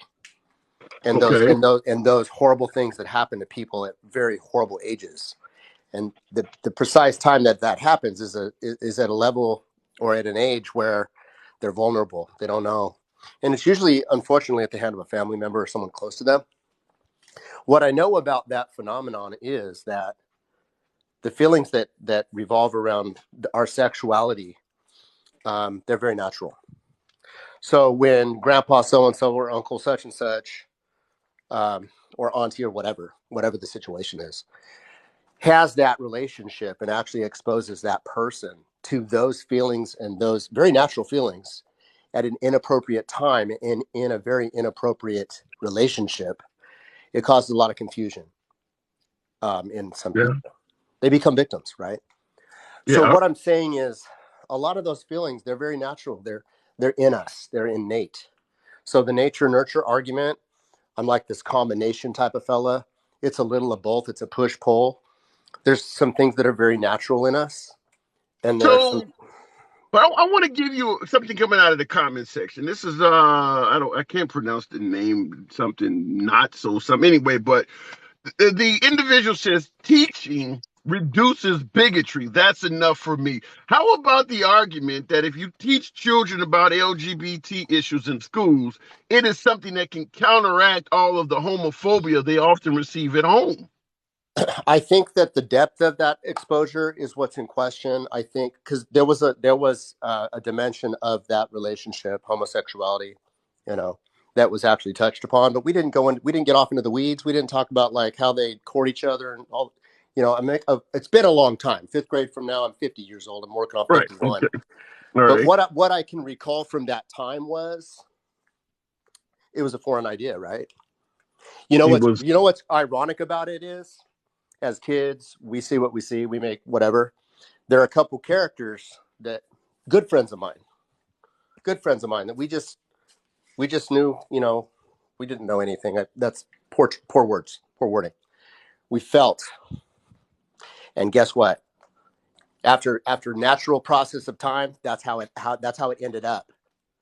and those horrible things that happen to people at very horrible ages. And the precise time that happens is at a level or at an age where they're vulnerable. They don't know. And it's usually, unfortunately, at the hand of a family member or someone close to them. What I know about that phenomenon is that the feelings that revolve around our sexuality, they're very natural. So when grandpa so-and-so or uncle such and such, or auntie or whatever the situation is, has that relationship and actually exposes that person to those feelings and those very natural feelings at an inappropriate time in a very inappropriate relationship, it causes a lot of confusion in some people. They become victims, right? Yeah. So what I'm saying is a lot of those feelings, they're very natural. They're in us. They're innate. So the nature-nurture argument, I'm like this combination type of fella. It's a little of both. It's a push-pull. There's some things that are very natural in us. And but I want to give you something coming out of the comment section. This is I can't pronounce the name, something not so some anyway, but the individual says teaching reduces bigotry. That's enough for me. How about the argument that if you teach children about LGBT issues in schools, it is something that can counteract all of the homophobia they often receive at home? I think that the depth of that exposure is what's in question. I think because there was a dimension of that relationship, homosexuality, that was actually touched upon, but we didn't get off into the weeds. We didn't talk about like how they court each other and all. It's been a long time. 5th grade from now, I'm 50 years old. I'm working off 51. Right. Okay. But what I can recall from that time was it was a foreign idea, right? You know what's ironic about it is, as kids, we see what we see. We make whatever. There are a couple characters that good friends of mine that we just knew, we didn't know anything. That's poor words, poor wording. We felt, and guess what? After natural process of time, that's how it ended up.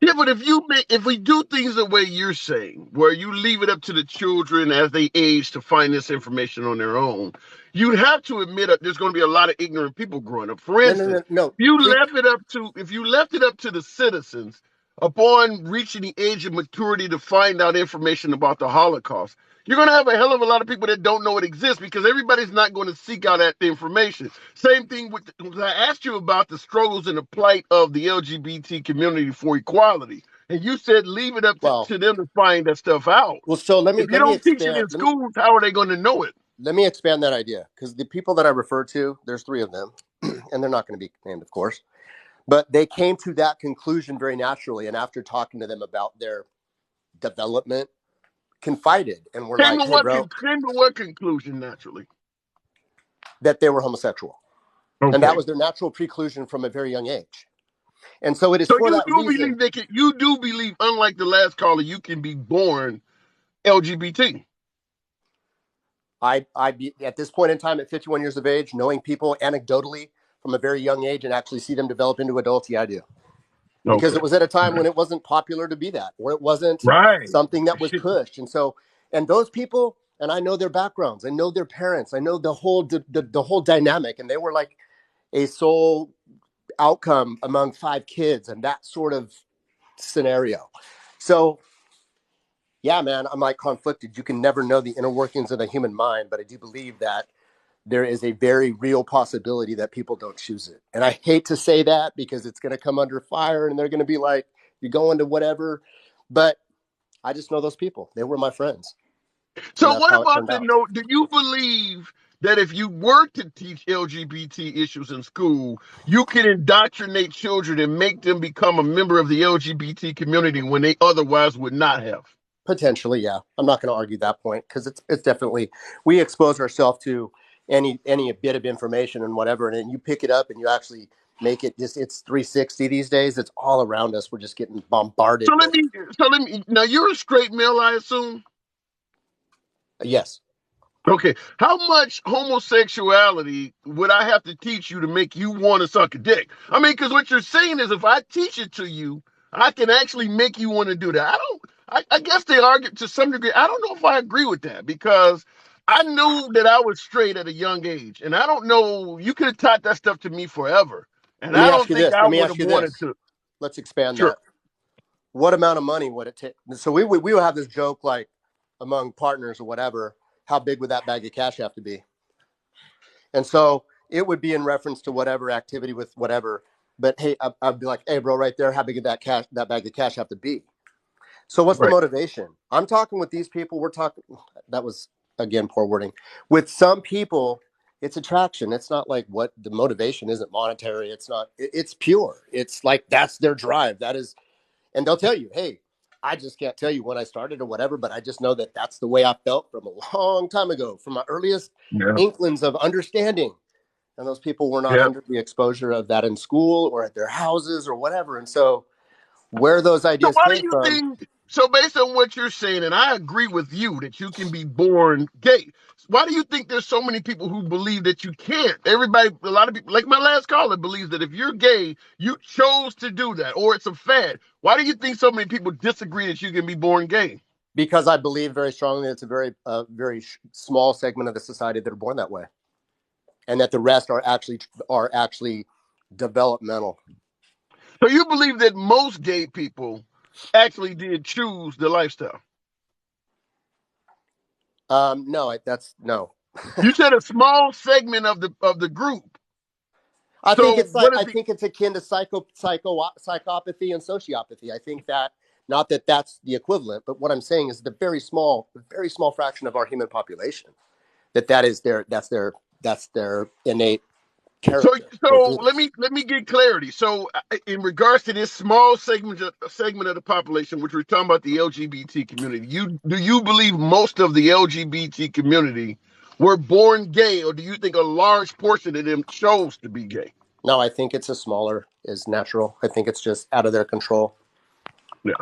Yeah, but if we do things the way you're saying, where you leave it up to the children as they age to find this information on their own, you'd have to admit that there's going to be a lot of ignorant people growing up. For instance, no. If you left it up to the citizens upon reaching the age of maturity to find out information about the Holocaust, you're going to have a hell of a lot of people that don't know it exists because everybody's not going to seek out that information. Same thing with, I asked you about the struggles and the plight of the LGBT community for equality. And you said leave it up to them to find that stuff out. Well, so if you don't teach it in schools, how are they going to know it? Let me expand that idea, because the people that I refer to, there's 3 of them, and they're not going to be named, of course. But they came to that conclusion very naturally, and after talking to them about their development, confided and were like, "Hey, bro." Came to what conclusion naturally? That they were homosexual, and that was their natural preclusion from a very young age. And so it is for that reason. You do believe, unlike the last caller, you can be born LGBT. I'd be at this point in time at 51 years of age, knowing people anecdotally from a very young age and actually see them develop into adults. Yeah, I do. Because Okay. it was at a time when it wasn't popular to be that, or it wasn't Right. something that was pushed. And so, and those people, and I know their backgrounds, I know their parents, I know the whole the whole dynamic, and they were like a sole outcome among 5 kids and that sort of scenario. So yeah, man, I'm like conflicted. You can never know the inner workings of the human mind, but I do believe that there is a very real possibility that people don't choose it. And I hate to say that because it's going to come under fire and they're going to be like, you're going to whatever. But I just know those people. They were my friends. So what about the note? Do you believe that if you were to teach LGBT issues in school, you can indoctrinate children and make them become a member of the LGBT community when they otherwise would not have? Potentially, yeah. I'm not going to argue that point because it's definitely, we expose ourselves to any bit of information and whatever, and then you pick it up and you actually make it just, it's 360 these days. It's all around us. We're just getting bombarded. So let me, now you're a straight male, I assume? Yes. Okay. How much homosexuality would I have to teach you to make you want to suck a dick? I mean, because what you're saying is if I teach it to you, I can actually make you want to do that. I guess they argue to some degree. I don't know if I agree with that because I knew that I was straight at a young age. And I don't know, you could have taught that stuff to me forever. And I don't think I would have wanted to. Let's expand that. What amount of money would it take? So we would have this joke like among partners or whatever, how big would that bag of cash have to be? And so it would be in reference to whatever activity with whatever. But hey, I'd be like, hey, bro, right there, how big did that bag of cash have to be? So what's the motivation? I'm talking with these people. We're talking, that was, again, poor wording. With some people, it's attraction. It's not like what the motivation isn't monetary. It's not, it's pure. It's like, that's their drive. That is, and they'll tell you, hey, I just can't tell you when I started or whatever, but I just know that that's the way I felt from a long time ago, from my earliest inklings of understanding. And those people were not under the exposure of that in school or at their houses or whatever. And so where those ideas came from. So based on what you're saying, and I agree with you that you can be born gay. Why do you think there's so many people who believe that you can't? A lot of people, like my last caller, believes that if you're gay, you chose to do that, or it's a fad. Why do you think so many people disagree that you can be born gay? Because I believe very strongly that it's a very small segment of the society that are born that way, and that the rest are actually developmental. So you believe that most gay people actually did choose the lifestyle? No, that's no. You said a small segment of the group. I think it's akin to psychopathy and sociopathy. I think that, not that that's the equivalent, but what I'm saying is the very small fraction of our human population that's their innate character. So let me get clarity. So in regards to this small segment of the population, which we're talking about the LGBT community, do you believe most of the LGBT community were born gay, or do you think a large portion of them chose to be gay? No, I think it's is natural. I think it's just out of their control. Yeah.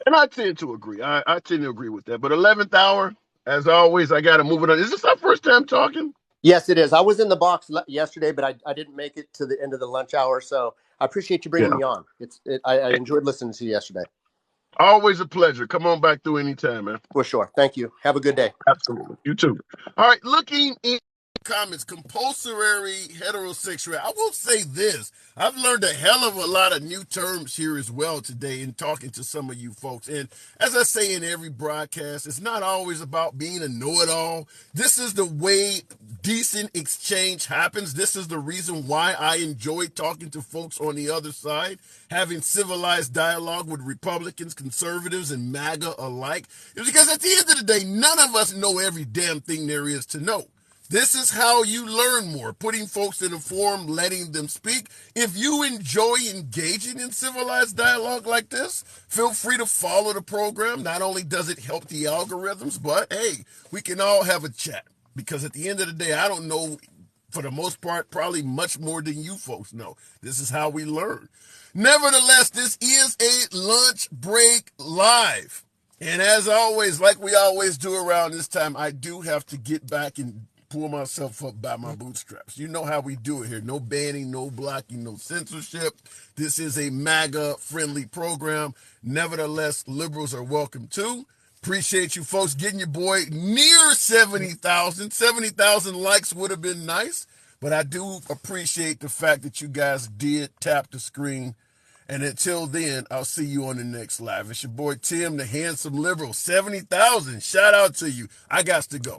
And I tend to agree. I tend to agree with that. But 11th hour, as always, I got to move it on. Is this our first time talking? Yes, it is. I was in the box yesterday, but I didn't make it to the end of the lunch hour. So I appreciate you bringing me on. I enjoyed listening to you yesterday. Always a pleasure. Come on back through anytime, man. For sure. Thank you. Have a good day. Absolutely. You too. All right. Looking in comments, compulsory heterosexuality. I will say this. I've learned a hell of a lot of new terms here as well today in talking to some of you folks. And as I say in every broadcast, it's not always about being a know-it-all. This is the way decent exchange happens. This is the reason why I enjoy talking to folks on the other side, having civilized dialogue with Republicans, conservatives, and MAGA alike. It's because at the end of the day, none of us know every damn thing there is to know. This is how you learn more, putting folks in a forum, letting them speak. If you enjoy engaging in civilized dialogue like this, feel free to follow the program. Not only does it help the algorithms, but hey, we can all have a chat. Because at the end of the day, I don't know, for the most part, probably much more than you folks know. This is how we learn. Nevertheless, this is a lunch break live. And as always, like we always do around this time, I do have to get back and pull myself up by my bootstraps. You know how we do it here. No banning, no blocking, no censorship. This is a MAGA-friendly program. Nevertheless, liberals are welcome too. Appreciate you folks getting your boy near 70,000. 70,000 likes would have been nice, but I do appreciate the fact that you guys did tap the screen. And until then, I'll see you on the next live. It's your boy Tim, the handsome liberal. 70,000. Shout out to you. I got to go.